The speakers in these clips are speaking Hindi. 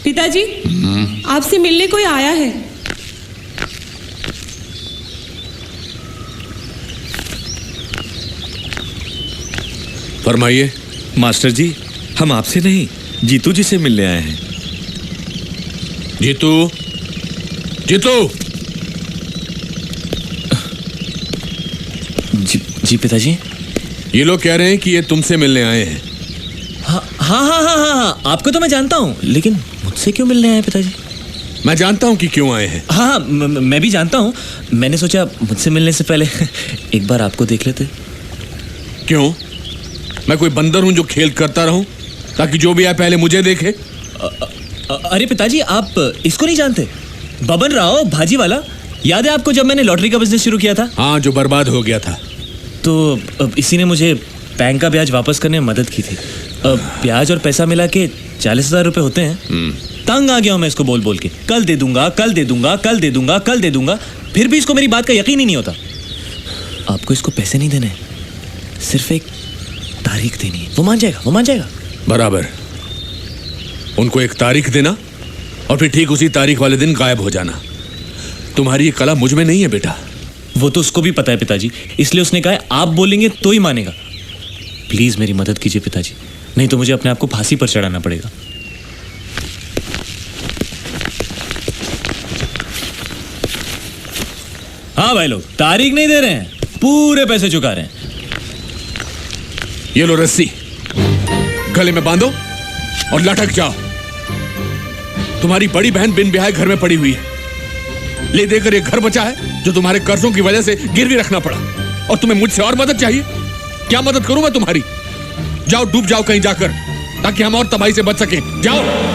पिताजी, आपसे मिलने कोई आया है। फरमाइए। मास्टर जी, हम आपसे नहीं जीतू जी से मिलने आए हैं। जीतू, जीतू। जी पिताजी। ये लोग कह रहे हैं कि ये तुमसे मिलने आए हैं। हाँ, आपको तो मैं जानता हूँ, लेकिन मुझसे क्यों मिलने आए पिताजी? मैं जानता हूँ कि क्यों आए हैं। हाँ, मैं भी जानता हूँ। मैंने सोचा मुझसे मिलने से पहले एक बार आपको देख लेते। क्यों? मैं कोई बंदर हूँ जो खेल करता रहूं ताकि जो भी आए पहले मुझे देखे? अरे पिताजी, आप इसको नहीं जानते? बबन राव भाजी वाला, याद है आपको जब मैंने लॉटरी का बिजनेस शुरू किया था? हाँ, जो बर्बाद हो गया था। तो इसी ने मुझे बैंक का ब्याज वापस करने में मदद की थी। ब्याज और पैसा मिला के 40,000 रुपए होते हैं। तंग आ गया हूं मैं इसको बोल बोल के, कल दे दूंगा, कल दे दूंगा, कल दे दूंगा, कल दे दूंगा। फिर भी इसको मेरी बात का यकीन ही नहीं होता। आपको इसको पैसे नहीं देने, सिर्फ एक तारीख देनी है, वो मान जाएगा, वो मान जाएगा। बराबर। उनको एक तारीख देना और फिर ठीक उसी तारीख वाले दिन गायब हो जाना। तुम्हारी ये कला मुझ में नहीं है बेटा। वो तो उसको भी पता है पिताजी, इसलिए उसने कहा है आप बोलेंगे तो ही मानेगा। प्लीज मेरी मदद कीजिए पिताजी, नहीं तो मुझे अपने आप को फांसी पर चढ़ाना पड़ेगा। हाँ भाई लोग, तारीख नहीं दे रहे हैं, पूरे पैसे चुका रहे हैं। ये लो रस्सी, गले में बांधो और लटक जाओ। तुम्हारी बड़ी बहन बिन ब्याहे घर में पड़ी हुई है। ले देकर एक घर बचा है जो तुम्हारे कर्जों की वजह से गिरवी रखना पड़ा, और तुम्हें मुझसे और मदद चाहिए। क्या मदद करूं मैं तुम्हारी? जाओ, डूब जाओ कहीं जाकर, ताकि हम और तबाही से बच सकें। जाओ।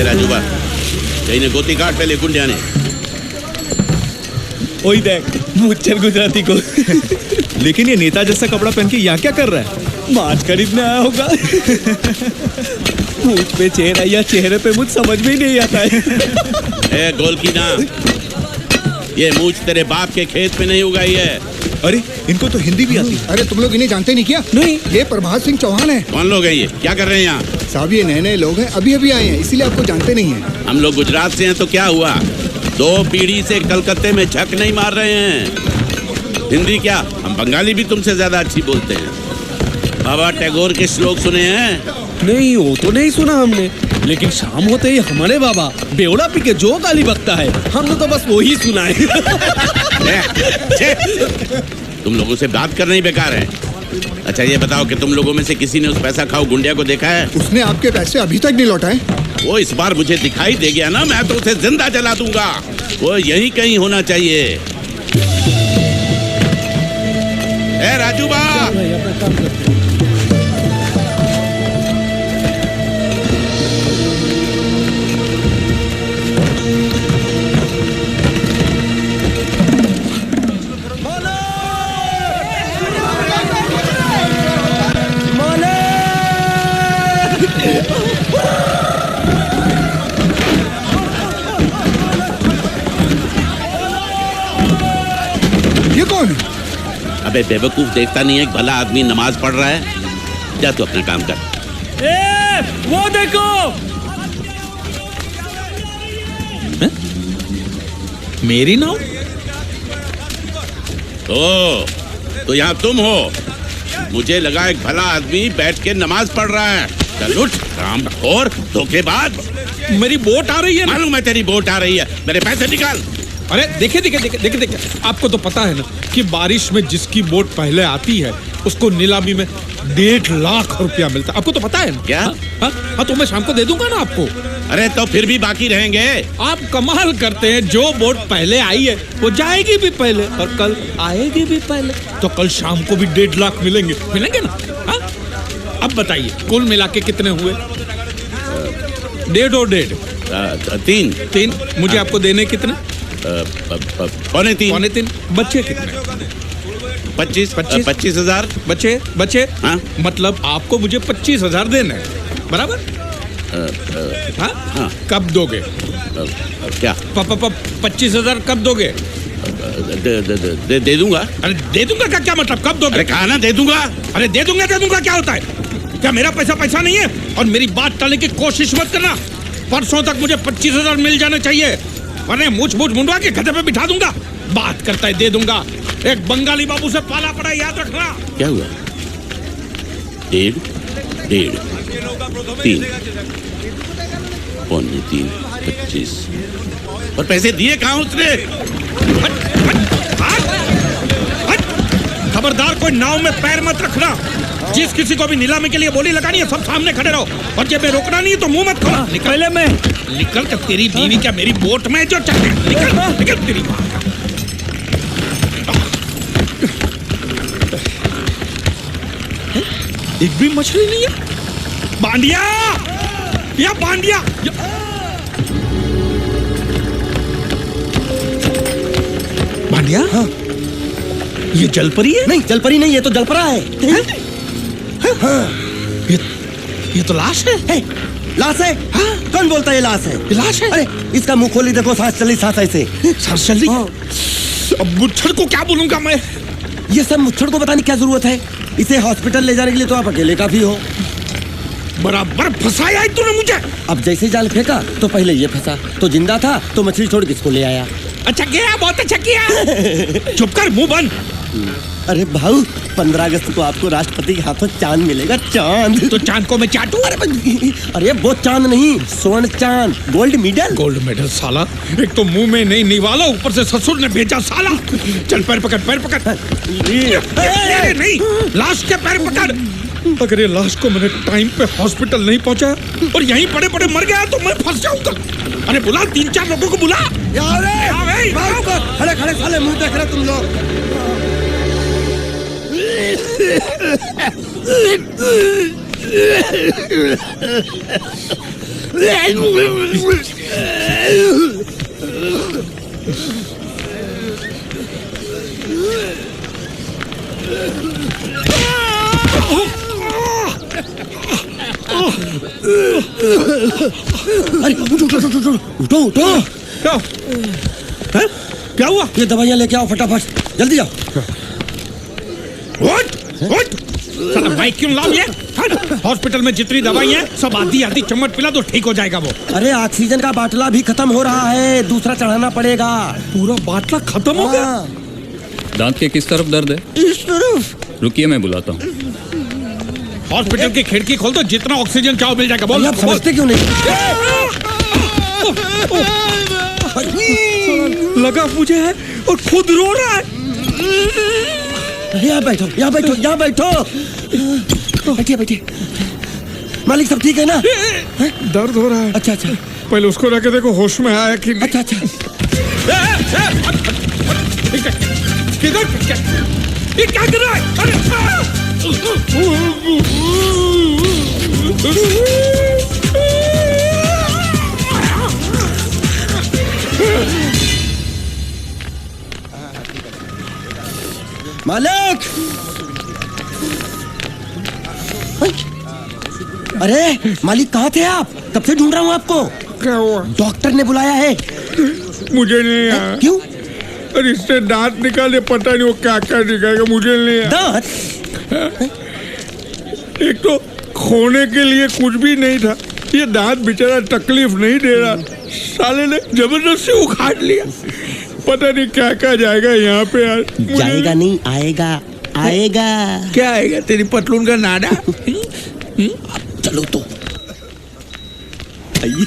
राजूबा, जईने गोती काट पहले गुंडिया ने। ओए देख, मुच्चर गुजराती को। लेकिन ये नेता जैसा कपड़ा पहन के यहाँ क्या कर रहा है? माछ खरीदने आया होगा। मुझ पे चेहरा या चेहरे पे मुझ समझ में ही नहीं आता है। ए गोलकी ना, ये मूछ तेरे बाप के खेत में नहीं उगाई है। अरे इनको तो हिंदी भी आती है। अरे तुम लोग इन्हें जानते नहीं क्या? नहीं। ये प्रभात सिंह चौहान है। कौन लोग हैं ये? क्या कर रहे हैं यहाँ? साहब ये नए नए लोग हैं, अभी अभी आए हैं, इसीलिए आपको जानते नहीं हैं। हम लोग गुजरात से हैं तो क्या हुआ? 2 पीढ़ी से कलकत्ते में झक नहीं मार रहे हैं। हिंदी क्या, हम बंगाली भी तुमसे ज्यादा अच्छी बोलते हैं। बाबा टैगोर के श्लोक सुने हैं? नहीं, वो तो नहीं सुना हमने, लेकिन शाम होते ही हमारे बाबा बेवड़ा पी के जो गाली बकता है, हमने तो बस वो ही सुना है। तुम लोगों से बात करना ही बेकार है। अच्छा ये बताओ कि तुम लोगों में से किसी ने उस पैसा खाओ गुंडिया को देखा है? उसने आपके पैसे अभी तक नहीं लौटाए। वो इस बार मुझे दिखाई दे गया ना, मैं तो उसे जिंदा जला दूंगा। वो यहीं कहीं होना चाहिए। ए राजूबा, ये कौन है? अबे बेवकूफ, देखता नहीं है एक भला आदमी नमाज पढ़ रहा है? जा तू अपना काम कर। वो देखो। मेरी नाव? तो यहाँ तुम हो? मुझे लगा एक भला आदमी बैठ के नमाज पढ़ रहा है। चल उठ, रामखोर, धोखेबाज। मेरी बोट आ रही है ना? मालूम है तेरी बोट आ रही है, मेरे पैसे निकाल। अरे देखिए, आपको तो पता है ना कि बारिश में जिसकी बोट पहले आती है उसको नीलामी में 1.5 लाख रुपया मिलता है। आपको तो पता है ना? क्या? हाँ, तो मैं शाम को दे दूंगा ना आपको। अरे तो फिर भी बाकी रहेंगे। आप कमाल करते हैं, जो बोट पहले आई है वो जाएगी भी पहले और कल आएगी भी पहले, तो कल शाम को भी 1.5 लाख मिलेंगे ना? हाँ? अब बताइए कुल मिला के कितने हुए? 1.5 और 1.5 3। मुझे आपको देने कितने? पौने तीन। पौने तीन। बच्चे कितने? 25,000। बच्चे हाँ? मतलब आपको मुझे 25,000 देना है, बराबर? हाँ? हाँ। कब दोगे? क्या? 25,000 कब दोगे? दे दूंगा। अरे दे दूंगा का क्या मतलब, कब दोगे? अरे कहा ना दे दूंगा। अरे दे दूंगा क्या होता है? क्या मेरा पैसा नहीं है? और मेरी बात टालने की कोशिश मत करना। परसों तक मुझे 25,000 मिल जाने चाहिए, वरना मूछ मुंडवा के गधे पे बिठा दूंगा। बात करता है दे दूंगा, एक बंगाली बाबू से पाला पड़ा, याद रखना। क्या हुआ? 1.5, 3, पौने 3, 25। और पैसे दिए कहाँ उसने? खबरदार, कोई नाव में पैर मत रखना। जिस किसी को भी नीलामी के लिए बोली लगानी है, सब सामने खड़े रहो, और जब मैं रोकना नहीं है तो मुंह मत खोलो। निकल मैं निकल कर, तेरी बीवी क्या मेरी बोट में जो चल निकल तेरी माँ का। एक भी मछली नहीं है। बांडिया बांडिया, हाँ। ये जलपरी है? नहीं, जलपरी नहीं, ये तो जलपरा है। हाँ। ये तो लाश है। लाश है? हाँ? कौन बोलता है ये लाश है? लाश है? अरे इसका मुंह खोली देखो, सांस चली, सांस ऐसे। सांस चल रही? हाँ। अब मुच्छड़ को क्या बोलूंगा मैं? ये सब मुच्छड़ को बताने की क्या जरूरत है? इसे हॉस्पिटल ले जाने के लिए तो आप अकेले काफी हो। बराबर फंसाया है तूने मुझे। अब जैसे जाल फेंका तो पहले ये फंसा, तो जिंदा था तो मछली छोड़ किसको ले आया। अच्छा किया, बहुत अच्छा किया। चुप कर, मुंह बंद। अरे भाऊ, 15 अगस्त को आपको राष्ट्रपति के हाथों चांद मिलेगा, चांद। तो चांद को मैं चाटू? अरे वो चांद नहीं, स्वर्ण चांद, गोल्ड मेडल। गोल्ड मेडल साला, एक तो मुंह में नहीं निवाला, ऊपर से ससुर ने भेजा साला। चल पैर पकड़। नहीं, लाश के पैर पकड़। अगर ये लाश को मैंने टाइम पे हॉस्पिटल नहीं पहुंचाया और यहीं पड़े मर गया तो मैं फंस जाऊंगा। अरे बुला, 3-4 लोगों को बुला। खड़े साले मुंह देख रहे तुम लोग। अरे उठो। क्या हुआ? ये दवाइयाँ लेके आओ फटाफट, जल्दी जाओ। उठ। साला माइक क्यों लाओ ये? हॉस्पिटल में जितनी दवाई है सब आधी चम्मच पिला दो, ठीक हो जाएगा वो। अरे ऑक्सीजन का बाटला भी खत्म हो रहा है, दूसरा चढ़ाना पड़ेगा। पूरा बाटला खत्म हो गया? दांत के किस तरफ दर्द है? इस तरफ। रुकिए, मैं बुलाता हूँ। हॉस्पिटल की खिड़की खोल दो, जितना ऑक्सीजन चाहो मिल जाएगा। बोल। आप समझते क्यों नहीं? लगा मुझे है और खुद रो रहा है। यहाँ बैठो। बैठिए। मालिक सब ठीक है ना? दर्द हो रहा है। अच्छा। पहले उसको रख के देखो होश में आया कि नहीं। अच्छा। ये क्या कर रहा है? मालिक! अरे मालिक, कहाँ थे आप? कब से ढूंढ रहा हूँ आपको। क्या हुआ? डॉक्टर ने बुलाया है। मुझे नहीं आया। क्यों? अरे इससे दांत निकाले, पता नहीं वो क्या निकालेगा, मुझे नहीं आया। दांत? एक तो खोने के लिए कुछ भी नहीं था, ये दांत बेचारा तकलीफ नहीं दे रहा, साले ने जबरदस्ती उखाड़ लिया। पता नहीं क्या जाएगा यहाँ पे यार। जाएगा नहीं, आएगा। क्या आएगा? तेरी पतलून का नाड़ा। चलो तो आइए।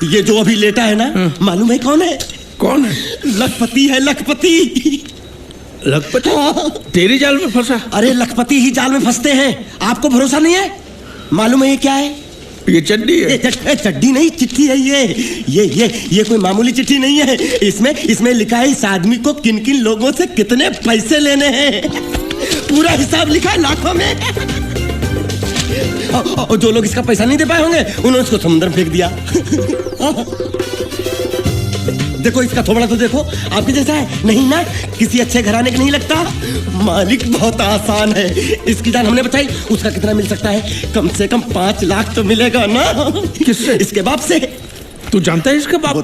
ये जो अभी लेटा है ना, मालूम है कौन है? कौन है? लखपति है, लखपति। तेरी जाल में फंसा? अरे लखपति ही जाल में फंसते हैं, आपको भरोसा नहीं है? मालूम है ये क्या है? ये चड्डी है। चड्डी नहीं, चिट्ठी है ये कोई मामूली चिट्ठी नहीं है। इसमें लिखा है इस आदमी को किन लोगों से कितने पैसे लेने हैं। पूरा हिसाब लिखा है लाखों में। और जो लोग इसका पैसा नहीं दे पाए होंगे उन्होंने इसको समुद्र में फेंक दिया। देखो इसका थोबड़ा तो देखो, आपके जैसा है नहीं ना, किसी अच्छे घराने का नहीं लगता। मालिक बहुत आसान है, इसकी जान हमने बचाई, उसका कितना मिल सकता है? कम से कम 5 लाख तो मिलेगा ना। किससे? इसके बाप से। तू जानता है इसके बाप?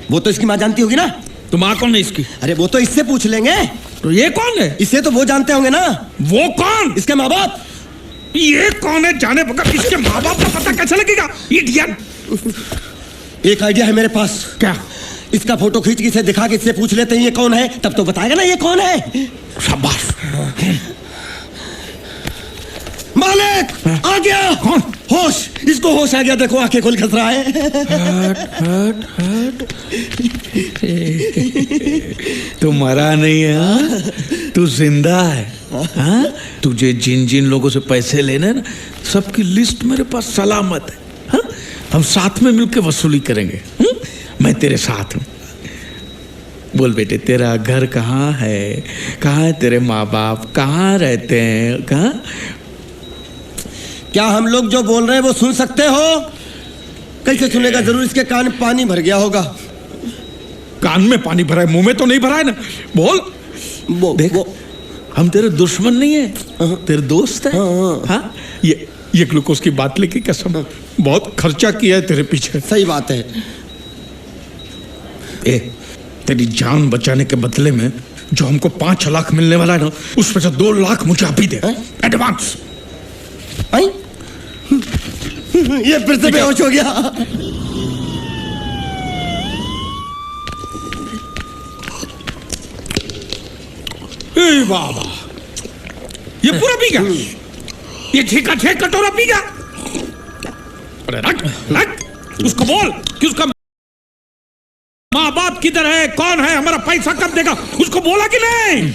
वो तो इसकी माँ जानती होगी ना। तो माँ कौन है इसकी? अरे वो तो इससे पूछ लेंगे। तो ये कौन है? इसे तो वो जानते होंगे ना। वो कौन? इसके माँ बाप। ये कौन है जाने बगैर इसके माँ बाप का पता कैसे लगेगा? इडियट। एक आइडिया है मेरे पास। क्या? इसका फोटो खींच के इसे दिखा के इससे पूछ लेते हैं ये कौन है, तब तो बताएगा ना ये कौन है। शाबाश। मालिक आ गया। कौन? होश, इसको होश आ गया, देखो आंखें खोल खस रहा है। तू मरा नहीं है हाँ? तू जिंदा है हाँ? तुझे जिन जिन लोगों से पैसे लेने ना, सबकी लिस्ट मेरे पास सलामत है हाँ? हम साथ में मिलकर वसूली करेंगे हुँ? मैं तेरे साथ हूँ। बोल बेटे तेरा घर कहाँ है? कहाँ है तेरे माँ बाप? कहाँ रहते हैं? कहाँ? क्या हम लोग जो बोल रहे हैं वो सुन सकते हो? कैसे सुनेगा? जरूर इसके कान में पानी भर गया होगा। कान में पानी भरा है, मुंह में तो नहीं भरा है ना। बोल। देख हम तेरे दुश्मन नहीं है, तेरे दोस्त है हाँ? ये ग्लूकोज की बाटली की कसम, बहुत खर्चा किया है तेरे पीछे। सही बात है। तेरी जान बचाने के बदले में जो हमको 5 लाख मिलने वाला है ना, उसमें से 2 लाख मुझे अभी दे एडवांस। ये फिर से बेहोश हो गया। बाबा ये पूरा पी गया, ये ठीका ठेक कटोरा पी गया। अरे रख उसको बोल कि उसका माँ बाप किधर है, कौन है, हमारा पैसा कब देगा, उसको बोला कि नहीं?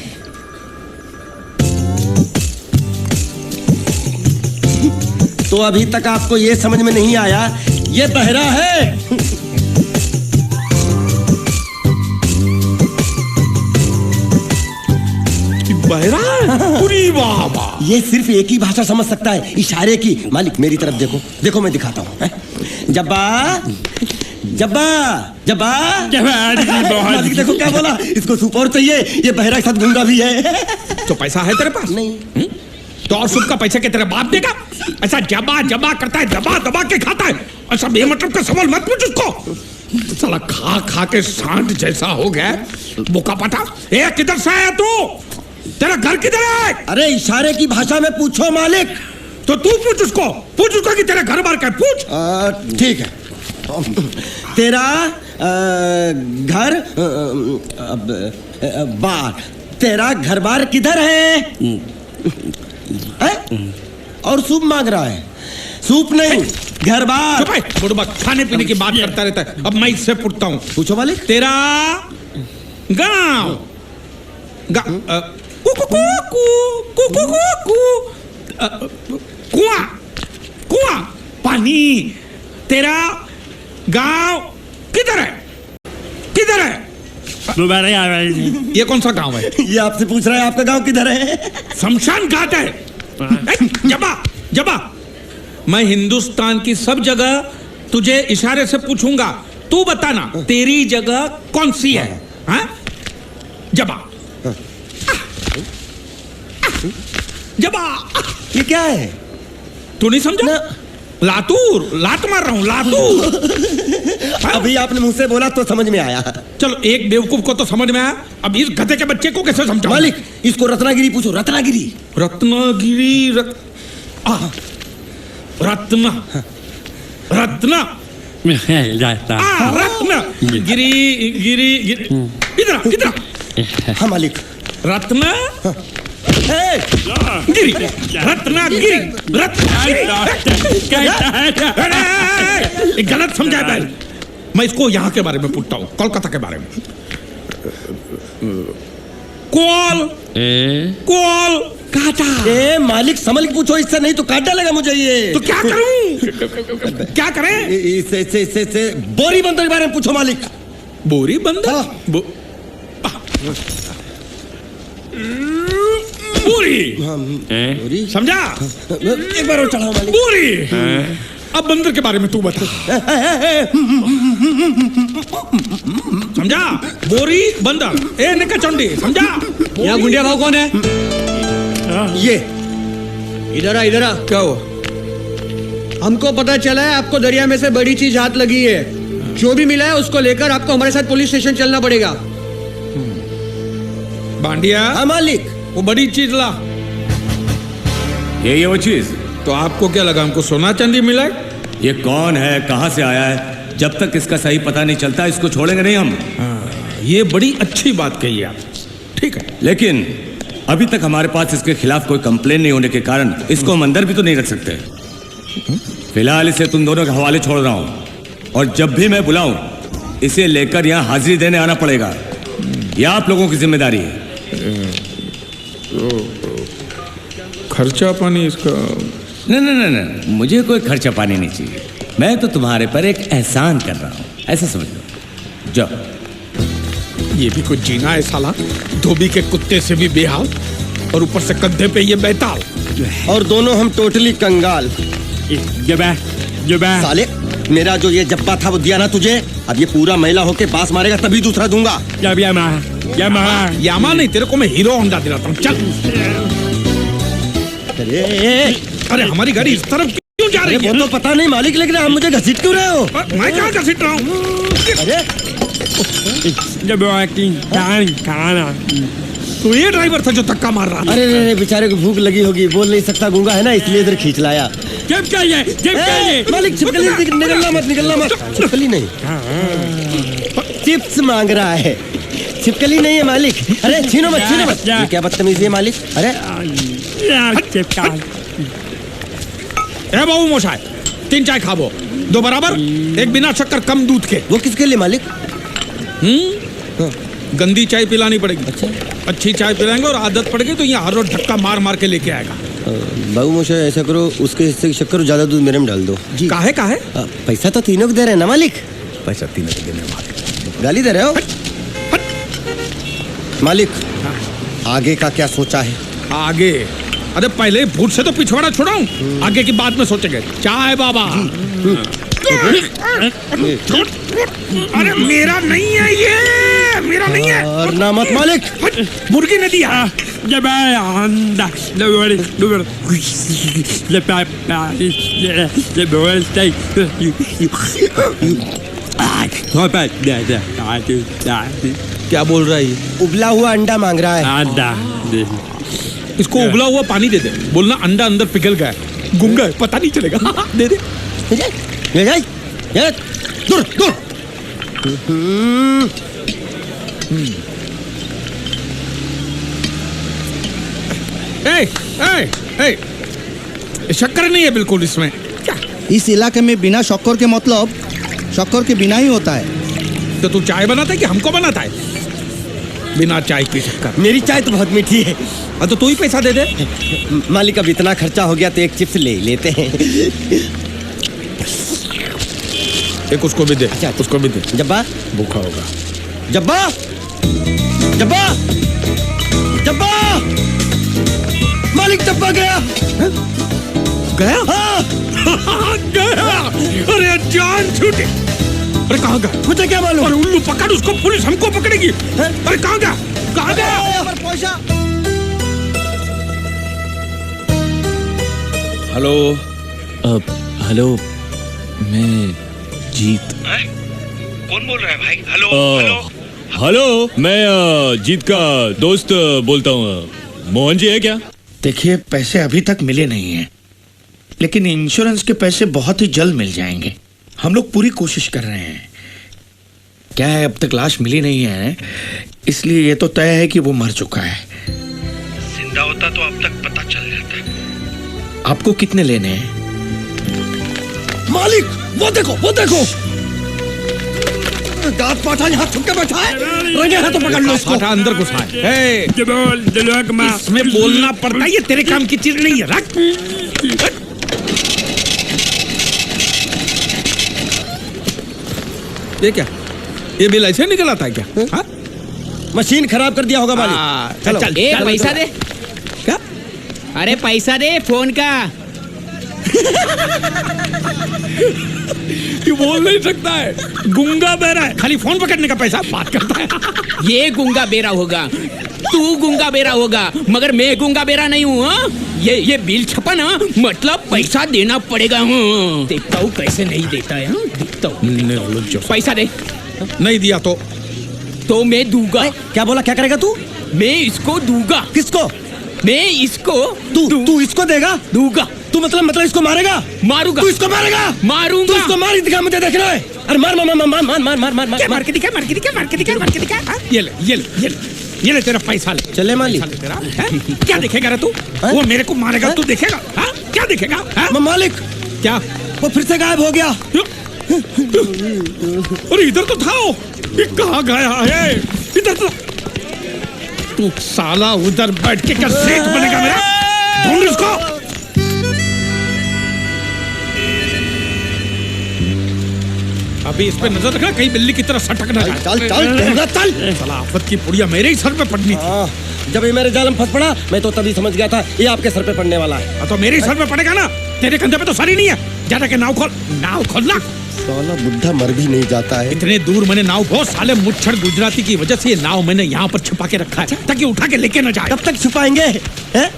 तो अभी तक आपको ये समझ में नहीं आया ये बहरा है। बहरा पूरी बाबा। ये सिर्फ एक ही भाषा समझ सकता है, इशारे की। मालिक मेरी तरफ देखो, देखो मैं दिखाता हूँ। जब्बा जब्बा जब्बा मालिक देखो क्या बोला, इसको सूप और चाहिए। ये बहरा के साथ गूंगा भी है। तो पैसा है तेरे पास? नहीं। तो और सूप का पैसा के तेरे बाप देगा? ऐसा जबा जबा करता है, दबा दबा के खाता है। ऐसा बेमतलब का सवाल मत पूछ उसको। साला खा खा के सांड जैसा हो गया बोका पटा। ए किधर से आया तू? तेरा घर किधर है? अरे इशारे की भाषा में पूछो मालिक। तो तू पूछ उसको कि तेरा घर बार क्या है, पूछ। ठीक है। तेरा घर बार, तेरा घर बार किधर है? और सूप मांग रहा है। सूप नहीं, घर बार। बुढ़बा खाने पीने की बात करता रहता है। अब मैं इससे पूछता हूँ। पूछो मालिक। तेरा गाँव कुआं कुआं पानी, तेरा गांव किधर है? किधर है? ये कौन सा गांव है? ये आपसे पूछ रहा है आपका गांव किधर है? शमशान घाट है। जबा जबा मैं हिंदुस्तान की सब जगह तुझे इशारे से पूछूंगा, तू बताना तेरी जगह कौन सी है हाँ? जबा जबा। ये क्या है? तू नहीं समझा? लातूर, लात मार रहा हूं, लातूर। अभी आपने मुझसे बोला तो समझ में आया। चलो एक बेवकूफ को तो समझ में आया, अब इस गधे के बच्चे को कैसे समझाऊं? मालिक इसको रत्नागिरी पूछो। रत्नागिरी रत्नागिरी रत्ना रत्ना रत्ना गिरी गिरी इधर इधर। हाँ मालिक। रत्ना गिरी रत्नागिरी रत्नागिरी। गलत समझा है। मैं इसको यहाँ के बारे में पूछता हूँ, कोलकाता के बारे में। कोल काटा। मालिक संभल के पूछो, इससे नहीं तो काट डालेगा मुझे ये। तो क्या करूं? क्या करें? इससे बोरी बंदर के बारे में पूछो मालिक। बोरी बंदर? पूरी समझा? एक बार और चढ़ाओ मालिक। पूरी। अब बंदर के बारे में तू बता। समझा? बोरी बंदर ए निका चंडी समझा? यहाँ गुंडिया भाव कौन है? ये इधर आ क्या हुआ? हमको पता चला है आपको दरिया में से बड़ी चीज हाथ लगी है। जो भी मिला है उसको लेकर आपको हमारे साथ पुलिस स्टेशन चलना पड़ेगा। बांडिया हाँ मालिक। वो बड़ी चीज ला। ये वो चीज तो आपको क्या लगा हमको सोना चांदी मिला है? ये कौन है, कहाँ से आया है? जब तक इसका सही पता नहीं चलता इसको छोड़ेंगे नहीं हम। ये बड़ी अच्छी बात कही आप। ठीक है, लेकिन अभी तक हमारे पास इसके खिलाफ कोई कंप्लेन नहीं होने के कारण इसको हम अंदर भी तो नहीं रख सकते। फिलहाल इसे तुम दोनों के हवाले छोड़ रहा हूं और जब भी मैं बुलाऊं इसे लेकर यहां हाजिरी देने आना पड़ेगा। यह आप लोगों की जिम्मेदारी है। खर्चा पानी इसका? नहीं, मुझे कोई खर्चा पानी नहीं चाहिए। मैं तो तुम्हारे पर एक एहसान कर रहा हूं, ऐसा समझ लो। जाओ। ये भी कुछ जीना है साला। धोबी के कुत्ते से भी बेहाल और ऊपर से कंधे पे ये बैताल। और दोनों हम टोटली कंगाल। साले मेरा जो ये जब्बा था वो दिया ना तुझे, अब ये पूरा मैला होके बांस मारेगा तभी दूसरा दूंगा। यामा नहीं, तेरे को मैं हीरो होंडा दिलाता हूँ। चल। अरे हमारी गाड़ी इस तरफ क्यों जा रही है? वो तो पता नहीं मालिक, लेकिन आप मुझे घसीट क्यों रहे हो? मैं कहाँ घसीट रहा हूँ? अरे तो ये ड्राइवर था जो धक्का मार रहा था। अरे बेचारे को भूख लगी होगी, बोल नहीं सकता, गूंगा है ना, इसलिए इधर खींच लाया। मालिक छिपकली निकलना मत। छिपकली नहीं, चिप्स मांग रहा है, छिपकली नहीं है मालिक। अरे छीनो मत। ये क्या बदतमीजी है मालिक? अरे ए बाबू मोशाय, 3 चाय खाबो, 2 बराबर, 1 बिना शक्कर कम दूध के। वो किसके लिए मालिक? गंदी चाय पिलानी पड़ेगी। अच्छा, अच्छी चाय पिलाएंगे और आदत पड़ गई तो यहाँ हर रोज धक्का मार के लेके आएगा। बाबू मोशा ऐसा करो, उसके हिस्से की शक्कर ज्यादा दूध मेरे में डाल दो। काहे? पैसा तो तीनों को दे रहे हैं ना मालिक? पैसा तीनों को देने वाले। गाली दे रहे हो मालिक? आगे का क्या सोचा है? आगे? अरे पहले भूत से तो पिछवाड़ा छुड़ाऊं, आगे की बात में सोचेंगे। चाय बाबा। अरे मेरा नहीं है ये, मेरा नहीं है। और ना मत मालिक। मुर्गी ने दिया। क्या बोल रहा है ये? उबला हुआ अंडा मांग रहा है। इसको उबला हुआ पानी दे दे, बोलना अंडा अंदर पिघल गया, गुंगा है, पता नहीं चलेगा। दे दे। दूर। शक्कर नहीं है बिल्कुल इसमें। क्या? इस इलाके में बिना शक्कर के मतलब शक्कर के बिना ही होता है। तो तू चाय बनाता है कि हमको बनाता है? बिना चाय की शक्कर। मेरी चाय तो बहुत मीठी है। तो तू ही पैसा दे दे। मालिक अब इतना खर्चा हो गया तो एक चिप्स ले लेते हैं। एक उसको भी दे। अच्छा, उसको भी दे। जब्बा भूखा होगा। जब्बा मालिक, जब्बा गया। गया? हाँ। गया। अरे जान छूटी। अरे कहाँ गया? मुझे क्या मालूम? अरे उल्लू पकड़ उसको, पुलिस हमको पकड़ेगी। अरे कहाँ गया? हेलो, मैं जीत। कौन बोल रहा है भाई? हेलो, मैं जीत का दोस्त बोलता हूँ। मोहन जी है क्या? देखिए, पैसे अभी तक मिले नहीं हैं, लेकिन इंश्योरेंस के पैसे बहुत ही जल्द मिल जाएंगे। हम लोग पूरी कोशिश कर रहे हैं। क्या है, अब तक लाश मिली नहीं है, इसलिए ये तो तय है कि वो मर चुका है। जिंदा होता तो अब तक पता चल जाता। आपको कितने लेने हैं? मालिक वो देखो दांत पाठा यहाँ छुप के बैठा है। रंगे हाथ तो पकड़ लो इसको। पाठा अंदर घुसा है। इसमें बोलना पड़ता है, ये तेरे काम की चीज नहीं है। रख। ये क्या? ये बिल ऐसे निकल आता है क्या? हाँ? मशीन खराब कर दिया होगा मालिक। चल पैसा दे। क्या? अरे पैसा दे फोन का। ये बोल नहीं सकता है, गुंगा बहरा है, खाली फोन पकड़ने का पैसा बात करता है। ये गुंगा बेरा होगा, तू गुंगा बेरा होगा, मगर मैं गुंगा बेरा नहीं हूँ। हाँ? ये बिल छपा ना, मतलब पैसा देना पड़ेगा। हाँ? देखता हूँ कैसे नहीं देता है। हाँ? देखता हूँ। पैसा दे। नहीं दिया तो मैं दूंगा। क्या बोला, क्या करेगा तू? मैं इसको दूंगा। किसको? मैं इसको तू इसको देगा? दूंगा। तू मतलब इसको मारेगा? मारूंगा। तू इसको मारेगा? मारूंगा। तू इसको मार दिखा, मुझे देखना है। अरे मार मार मार मार मार मार मार मार क्या मार के दिखा, मार के दिखा, मार के दिखा, मार के दिखा। हाँ? ये ले तेरा पैसा ले। चले मालिक। पैसा ले तेरा। हैं? क्या देखेगा रे तू? वो मेरे को मारेगा, तू देखेगा? हाँ? क्या देखेगा? हाँ? मालिक क्या? वो फिर से गायब हो गया। अरे इधर तो था वो, ये कहाँ गया है? इधर तो। तू साला उधर बैठ के क्या सेठ बनेगा मेरा? ढूंढ इसको। अभी इस पे नजर रखना, कहीं बिल्ली की तरह सटक ना जाए। चल चल चल। साला आफत की पुड़िया मेरे ही सर पे पड़नी थी। जब ये मेरे जाल में फंस पड़ा, मैं तो तभी समझ गया था ये आपके सर पे पड़ने वाला है। तो मेरे ही सर पे पड़ेगा ना, तेरे कंधे पे तो सर ही नहीं है। ज्यादा के नाव खोलना। साला बुढ़ा मर भी नहीं जाता है। इतने दूर मैंने नाव बहुत साले मुच्छर गुजराती की वजह से ये नाव मैंने यहाँ पर छुपा के रखा है ताकि उठा के लेके न जाए। कब तक छुपाएंगे हैं?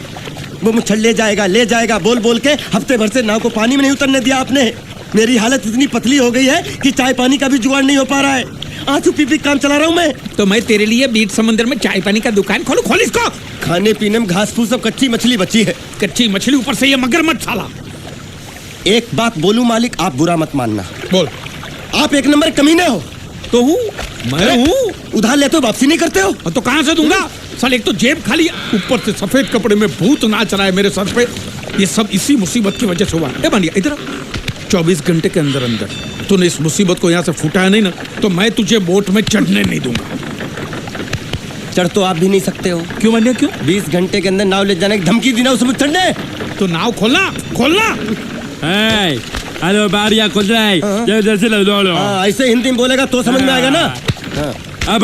वो मुच्छर ले जाएगा बोल बोल के हफ्ते भर से नाव को पानी में नहीं उतरने दिया आपने। मेरी हालत इतनी पतली हो गई है कि चाय पानी का भी जुगाड़ नहीं हो पा रहा है। आंसू पी काम चला रहा हूँ मैं। तो मैं तेरे लिए बीच समंदर में चाय पानी का दुकान खोलूं? खोल इसको। खाने पीने में घास फूस सब कच्ची मछली बची है। कच्ची मछली, ऊपर से ये मगरमच्छ साला। एक बात बोलूं मालिक, आप बुरा मत मानना। बोल। आप एक नंबर कमीने हो। तो हूँ मैं हूँ। उधार लेते हो, वापसी नहीं करते हो। तो कहाँ से दूंगा? साल एक तो जेब खाली, ऊपर से सफेद कपड़े में भूत नाच रहा है मेरे सर पे। ये सब इसी मुसीबत की वजह से हुआ है। बनिया इधर 24 घंटे के अंदर तूने इस मुसीबत को यहाँ से फूटा है नहीं ना, तो मैं तुझे बोट में चढ़ने नहीं दूंगा। चढ़ तो आप भी नहीं सकते हो। क्यों बनिया, क्यों? 20 घंटे के अंदर नाव ले जाने की धमकी दी ना उसमें चढ़ने। तो नाव खोलना। हेलो बारिया खोल रहा है, जैसे लो। ऐसे हिंदी में बोलेगा तो समझ में आएगा ना। अब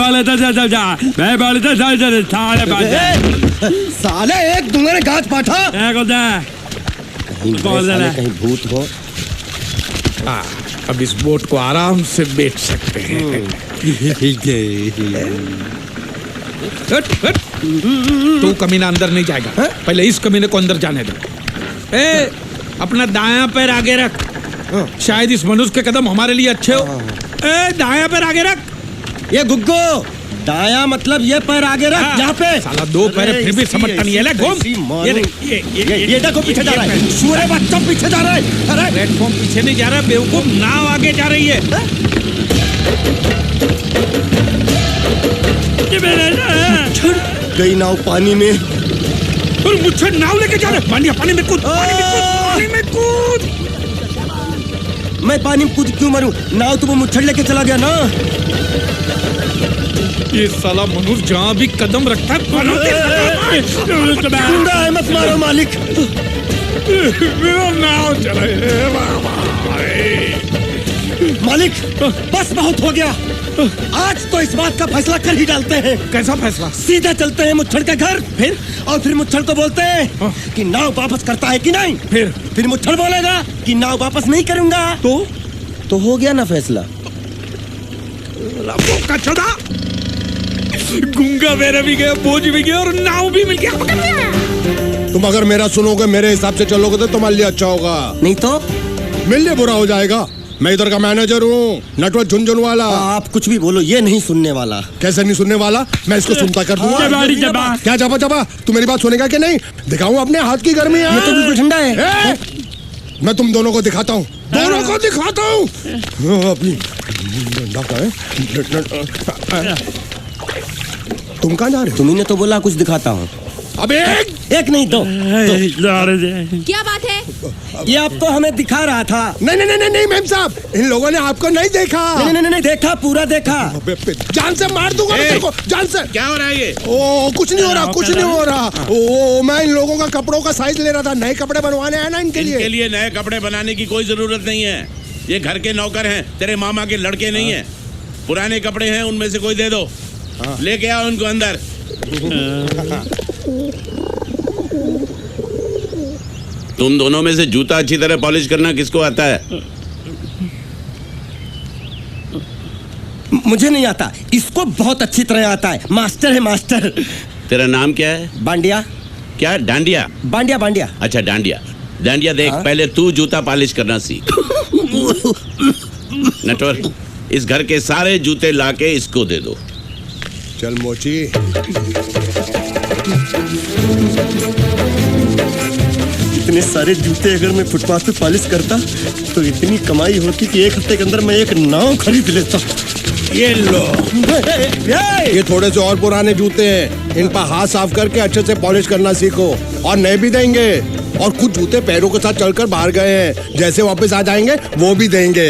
साले एक दूंगे गाज पाठा। कहीं भूत हो। अब इस बोट को आराम से बेच सकते हैं। तू कमीना अंदर नहीं जाएगा, पहले इस कमीने को अंदर जाने दो। अपना दायां पैर आगे रख, शायद इस मनुष्य के कदम हमारे लिए अच्छे हो। दायां पैर आगे रख। ये गुग्गो, दाया मतलब ये पैर आगे रख। यहाँ पे साला 2 पैर फिर भी समझता नहीं है। ले घूम। ये देखो पीछे जा रहा है। सूरे बच्चा पीछे जा रहा है। अरे प्लेटफॉर्म पीछे नहीं जा रहा, बेवकूफ, नाव आगे जा रही है। गई नाव पानी में। और मुझे नाव लेके जा रहे। पानी में कूद, पानी में कूद। मैं पानी में कूद क्यों मरूं? नाव तो वो मुच्छड़ लेके चला गया ना। ये साला मनुष्य जहाँ भी कदम रखता है मत मारो मालिक। नाव चले। मालिक बस बहुत हो गया। आज तो इस बात का फैसला कर ही डालते हैं। कैसा फैसला? सीधा चलते हैं मुच्छड़ के घर। फिर मुच्छड़ को बोलते हैं कि नाव वापस करता है कि नहीं। फिर मुच्छड़ बोलेगा कि नाव वापस नहीं करूंगा। तो हो गया ना फैसला। गुंगा मेरा भी गया, बोझ भी गया और नाव भी मिल गया। तुम अगर मेरा सुनोगे, मेरे हिसाब से चलोगे तो तुम्हारे लिए अच्छा होगा। नहीं तो मेरे लिए बुरा हो जाएगा। मैं इधर का मैनेजर हूँ, नटवर झुनझुन वाला। आप कुछ भी बोलो, ये नहीं सुनने वाला। कैसे नहीं सुनने वाला? मैं इसको सुनता कर दूंगा। क्या जबा? तू मेरी बात सुनेगा कि नहीं? दिखाऊं अपने हाथ की गर्मी? ये तो बिल्कुल ठंडा है। मैं तुम दोनों को दिखाता हूँ, दोनों को दिखाता हूँ। तुम कहाँ जा रहे हो? तुम्ही ने तो बोला कुछ दिखाता हूँ। अब एक नहीं दो। क्या बात है? ये आपको हमें दिखा रहा था। नहीं मेम साहब, इन लोगों ने आपको नहीं देखा। नहीं देखा, पूरा देखा। जान से मार दूंगा मैं तेरे को, जान से। क्या हो रहा है ये? ओ कुछ नहीं हो रहा, कुछ नहीं हो रहा। ओ मैं इन लोगों का कपड़ों का साइज ले रहा था, नए कपड़े बनवाने हैं ना इनके लिए। इनके लिए नए कपड़े बनाने की कोई जरूरत नहीं है। ये घर के नौकर हैं, तेरे मामा के लड़के नहीं है। पुराने कपड़े हैं, उनमें से कोई दे दो। लेके आओ उनको अंदर। तुम दोनों में से जूता अच्छी तरह पॉलिश करना किसको आता है? मुझे नहीं आता, इसको बहुत अच्छी तरह आता है। मास्टर है मास्टर। तेरा नाम क्या है? बांडिया। क्या? डांडिया? बांडिया बांडिया। अच्छा डांडिया। डांडिया देख, हाँ? पहले तू जूता पॉलिश करना सीख। नटवर, इस घर के सारे जूते लाके इसको दे दो। चल मोची। इतने सारे जूते अगर मैं फुटपाथ पे पॉलिश करता तो इतनी कमाई होती कि एक हफ्ते के अंदर मैं एक नाव खरीद लेता। ये लो, ये थोड़े से और पुराने जूते हैं, इन पर हाथ साफ करके अच्छे से पॉलिश करना सीखो। और नए भी देंगे, और कुछ जूते पैरों के साथ चलकर बाहर गए हैं, जैसे वापस आ जाएंगे वो भी देंगे।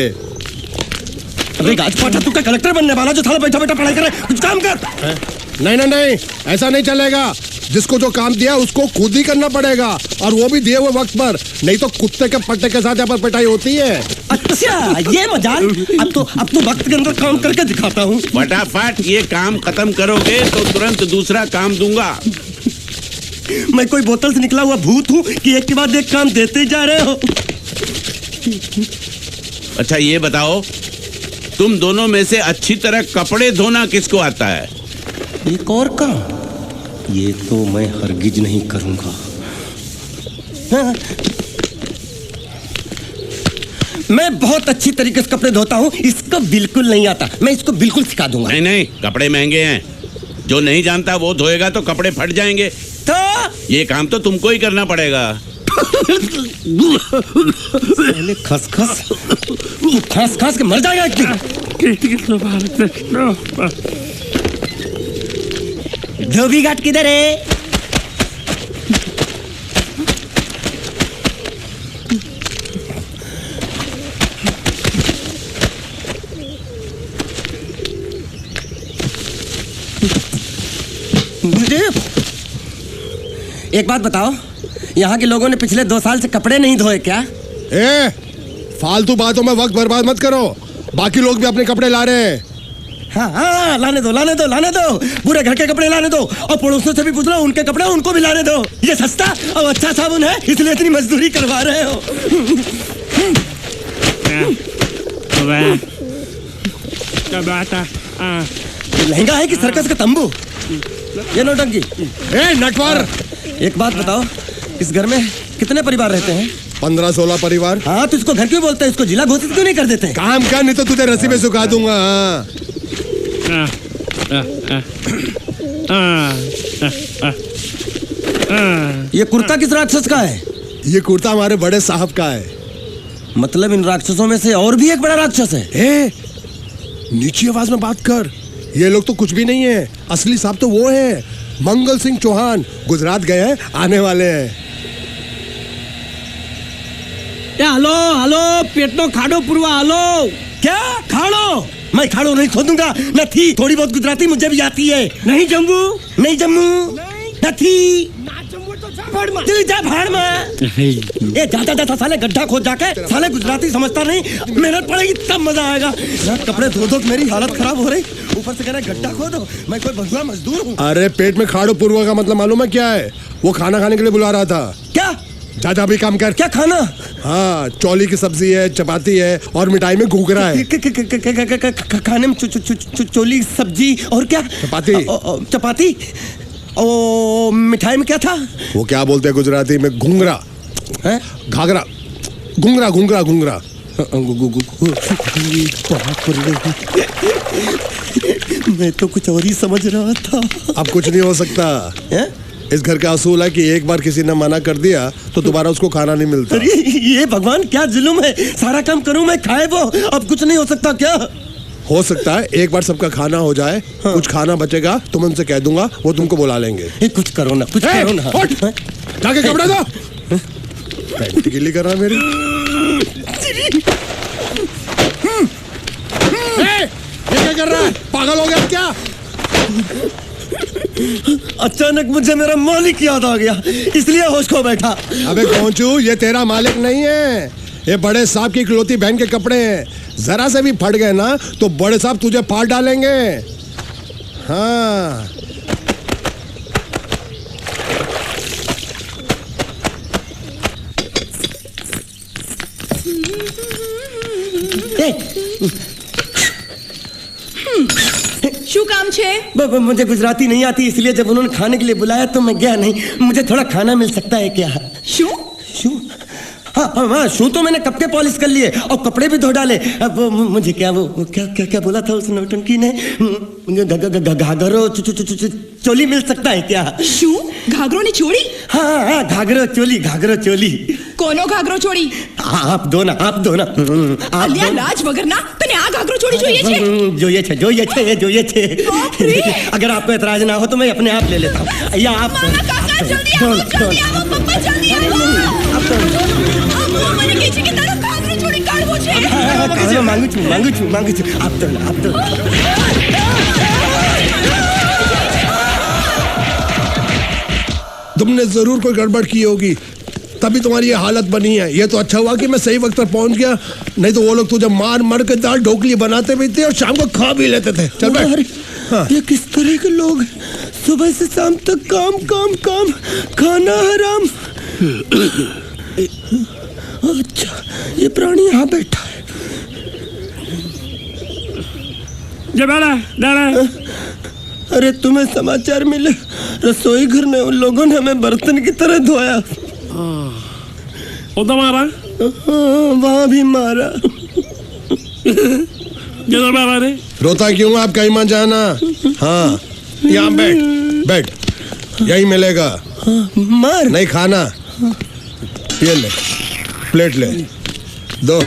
अरे गाजपाटा, तू क्या कलेक्टर बनने वाला जो थाला बैठा बैठा पढ़ाई करे? कुछ काम कर। नहीं नहीं नहीं, ऐसा नहीं चलेगा। जिसको जो काम दिया उसको खुद ही करना पड़ेगा, और वो भी दिए हुए वक्त पर, नहीं तो कुत्ते के पट्टे के साथ यहाँ पर पिटाई होती है। अच्छा, ये मजाल। अब तो वक्त के अंदर काम करके दिखाता हूँ। फटाफट ये काम खत्म करोगे तो तुरंत दूसरा काम दूंगा। मैं कोई बोतल से निकला हुआ भूत हूँ कि एक के बाद एक काम देते जा रहे हो? अच्छा ये बताओ, तुम दोनों में से अच्छी तरह कपड़े धोना किसको आता है? एक और काम? ये तो मैं हरगिज नहीं करूंगा। हाँ। मैं बहुत अच्छी तरीके से कपड़े धोता हूँ, इसको बिल्कुल नहीं आता। मैं इसको बिल्कुल सिखा दूंगा। नहीं नहीं, कपड़े महंगे हैं, जो नहीं जानता वो धोएगा तो कपड़े फट जाएंगे। तो ये काम तो तुमको ही करना पड़ेगा। खसखस खस खस के मर जाएगा एक दिन। धोबी घाट किधर है? एक बात बताओ, यहाँ के लोगों ने पिछले 2 साल से कपड़े नहीं धोए क्या? फालतू बातों में वक्त बर्बाद मत करो, बाकी लोग भी अपने कपड़े ला रहे हैं। हाँ, लाने दो। पूरे घर के कपड़े लाने दो, और पड़ोसियों से भी पूछ लो, उनके कपड़े उनको भी लाने दो। ये सस्ता और अच्छा साबुन है, इसलिए इतनी मजदूरी करवा रहे हो। लहंगा है कि सर्कस का तंबू? ये नौटंकी। नटवर, एक बात बताओ, इस घर में कितने परिवार रहते हैं? 15-16 परिवार। हाँ, तो इसको घर क्यों बोलते हैं? इसको जिला घोषित क्यों नहीं कर देते? काम कर, नहीं तो तुझे रस्सी में सुखा दूंगा। ये कुर्ता किस राक्षस का है? ये कुर्ता हमारे बड़े साहब का है। मतलब इन राक्षसों में से और भी एक बड़ा राक्षस है? नीची आवाज में बात कर, ये लोग तो कुछ भी नहीं है। असली साहब तो वो है, मंगल सिंह चौहान, गुजरात गए हैं, आने वाले हैं। हेलो, पेट नो खाड़ो पुरवा। हेलो, क्या खाड़ो? मैं खाड़ो नहीं खोदूंगा। न थी, थोड़ी बहुत गुजराती मुझे भी आती है। नहीं जम्मू, न थी। तू जा भाड़ में। ये जाता साले गड्ढा खोद जाके, साले गुजराती समझता नहीं। मेहनत पड़ेगी तब मजा आएगा। कपड़े धो धो मेरी हालत खराब हो रही, ऊपर से कह रहे गड्ढा खोदो। मैं कोई भगवा मजदूर हूँ? अरे पेट में खाड़ो पूर्वा का मतलब मालूम है क्या है? वो खाना खाने के लिए बुला रहा था। क्या? जा भी काम कर। क्या खाना? हाँ, चौली की सब्जी है, चपाती है, और मिठाई में घूघरा है। खाने में चोली सब्जी और क्या? चपाती। ओ, मिठाई में क्या था? वो क्या बोलते हैं गुजराती में? घूंघरा है, घाघरा, घूंघरा। मैं तो कुछ और ही समझ रहा था। अब कुछ नहीं हो सकता है? इस घर का असूल है कि एक बार किसी ने मना कर दिया तो दोबारा उसको खाना नहीं मिलता। अरे ये भगवान क्या जुल्म है? सारा काम करूं मैं, खाए वो। अब कुछ नहीं हो सकता क्या? हो सकता है एक बार सबका खाना हो जाए। हाँ। कुछ खाना बचेगा तो मैं उनसे कह दूंगा, वो तुमको बुला लेंगे। कुछ करो ना, कुछ करो ना। जाके कपड़े दो। पैंट गिल्ली कर रहा मेरी। ये क्या कर रहा है? पागल हो गया क्या? अचानक मुझे मेरा मालिक याद आ गया, इसलिए होश खो बैठा। अबे पहुंचू, ये तेरा मालिक नहीं है, ये बड़े साहब की इकलौती बहन के कपड़े हैं। जरा से भी फट गए ना तो बड़े साहब तुझे फाड़ डालेंगे। हाँ, શું કામ છે? मुझे गुजराती नहीं आती, इसलिए जब उन्होंने खाने के लिए बुलाया तो मैं गया नहीं। मुझे थोड़ा खाना मिल सकता है क्या? શું? शू? हाँ, शू तो मैंने कब के पॉलिश कर लिए और कपड़े भी धो डाले। अब मुझे क्या वो क्या बोला था उस नौटंकी ने? मुझे घाघरो चोली मिल सकता है क्या? શું? ઘાઘરો ની ચોળી? हाँ, घाघरो चोली। કોનો ઘાઘરો ચોળી? आप दो ना। અલ્યા લાજ વગરના તને આ ઘાઘરો ચોળી જોઈએ છે? જોઈએ છે। अगर आपको एतराज ना हो तो मैं अपने आप ले लेता हूँ। या आप મારા કાકા જલ્દી આવો પપ્પા જલ્દી આવો મને કહે છે કે તારો ઘાઘરો ચોળી કાઢવો છે। मांगू छू आप तो तुमने जरूर कोई गड़बड़ की होगी, तभी तुम्हारी ये हालत बनी है। ये तो अच्छा हुआ कि मैं सही वक्त पर पहुंच गया, नहीं तो वो लोग तुझे मार के दाल ढोकली बनाते भी थे और शाम को खा भी लेते थे। चल बैठ। हाँ। ये किस तरह के लोग हैं? सुबह से शाम तक काम खाना हराम। अच्छा, ये प्राणी यहाँ बैठा है। अरे तुम्हें समाचार मिले? रसोई घर में उन लोगों ने हमें बर्तन की तरह धोया। मारा? वहाँ भी मारा। रोता क्यों? आप कहीं मत जाना। हाँ, यहाँ बैठ, यही मिलेगा। मार नहीं खाना, ये ले, प्लेट ले, दो।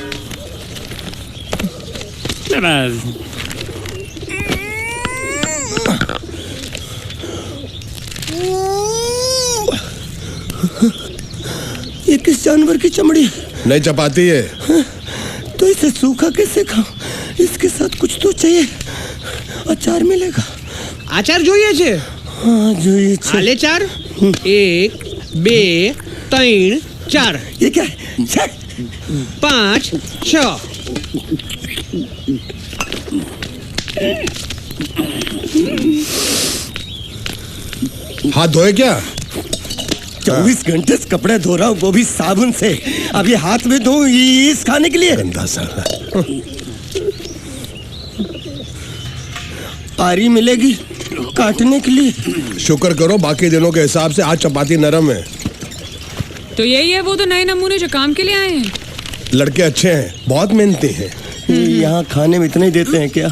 ये किस जानवर की चमड़ी है? नहीं चपाती है। तो इसे सूखा कैसे खाऊं? इसके साथ कुछ तो चाहिए। अचार मिलेगा? આચાર જોઈએ છે? हाँ જોઈએ છે। આલે ચાર 1 2 3 4 ये क्या है? 5 6 हाथ धोए क्या? 24 घंटे से कपड़े धो रहा हूँ, वो भी साबुन से। अब ये हाथ में धो इस खाने के लिए? गंदा सा। आरी मिलेगी काटने के लिए? शुक्र करो बाकी दिनों के हिसाब से आज चपाती नरम है। तो यही है वो तो नए नमूने जो काम के लिए आए हैं। लड़के अच्छे हैं, बहुत मेहनती हैं। यहाँ खाने में इतना ही देते हैं क्या?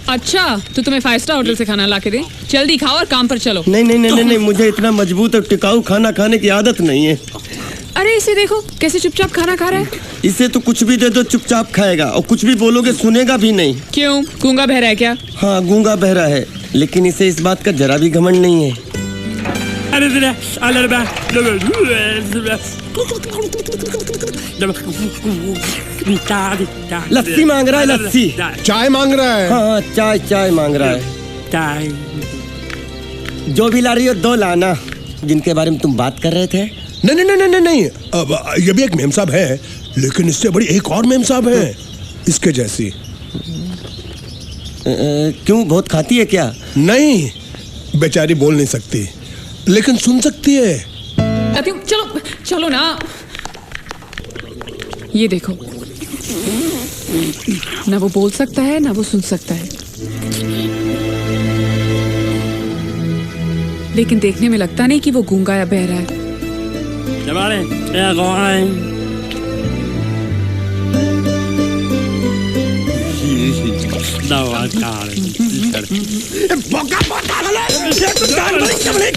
अच्छा, तो तुम्हें 5 स्टार होटल से खाना ला के दे? जल्दी खाओ और काम पर चलो। नहीं, मुझे इतना मजबूत और टिकाऊ खाना खाने की आदत नहीं है। अरे इसे देखो कैसे चुपचाप खाना खा रहा है। इसे तो कुछ भी दे दो चुपचाप खाएगा, और कुछ भी बोलोगे सुनेगा भी नहीं। क्यों, गूंगा बहरा है क्या? हाँ, गूंगा बहरा है, लेकिन इसे इस बात का जरा भी घमंड नहीं है। लस्सी मांग रहा है, लस्सी। चाय मांग रहा है। हाँ, चाय मांग रहा है। जो भी ला रही हो 2 लाना, जिनके बारे में तुम बात कर रहे थे। नहीं। अब ये भी एक मेम साहब है, लेकिन इससे बड़ी एक और मेम साहब है, इसके जैसी। क्यों, बहुत खाती है क्या? नहीं, बेचारी बोल नहीं सकती, लेकिन सुन सकती है। चलो ना। ये देखो, ना वो बोल सकता है ना वो सुन सकता है, लेकिन देखने में लगता नहीं कि वो गूंगा या बहरा है।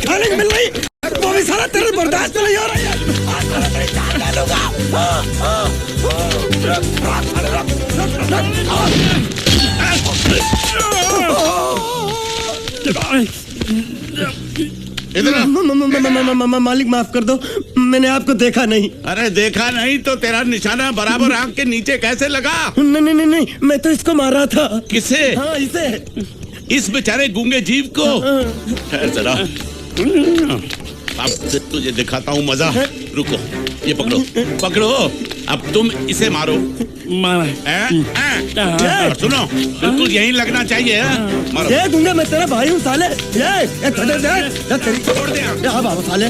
खाने को मिल रही, वो भी सारा तेरे बर्दाश्त नहीं हो रहा है। मालिक माफ कर दो, मैंने आपको देखा नहीं। अरे देखा नहीं तो तेरा निशाना बराबर आंख के नीचे कैसे लगा? नहीं, मैं तो इसको मार रहा था। किसे? हाँ, इसे। इस बेचारे गूंगे जीव को? ठहर जरा, अब तुझे दिखाता हूँ मजा। रुको, ये पकड़ो। अब तुम इसे मारो। सुनो, बिल्कुल यहीं लगना चाहिए। मारो। ये गूंगे, मैं तेरा भाई हूँ साले। ये छोड़ दे बाबा साले।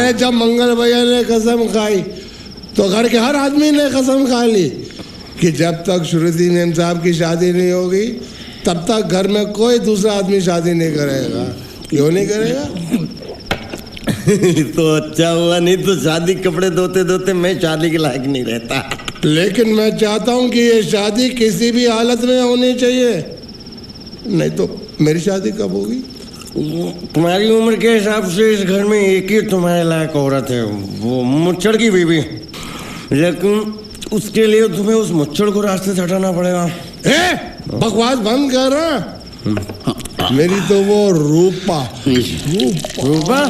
अरे जब मंगल भैया ने कसम खाई तो घर के हर आदमी ने कसम खा ली कि जब तक श्रुति नेम साहब की शादी नहीं होगी तब तक घर में कोई दूसरा आदमी शादी नहीं करेगा। क्यों नहीं करेगा? तो अच्छा हुआ, नहीं तो शादी कपड़े धोते धोते मैं शादी के लायक नहीं रहता। लेकिन मैं चाहता हूँ कि ये शादी किसी भी हालत में होनी चाहिए, नहीं तो मेरी शादी कब होगी? तुम्हारी उम्र के हिसाब से इस घर में एक ही तुम्हारे लायक औरत है, वो मुच्छड़ की बीवी। लेकिन उसके लिए तुम्हें उस मुच्छड़ को रास्ते से हटाना पड़ेगा। बकवास बंद कर रहा। मेरी तो वो रूपा रूपा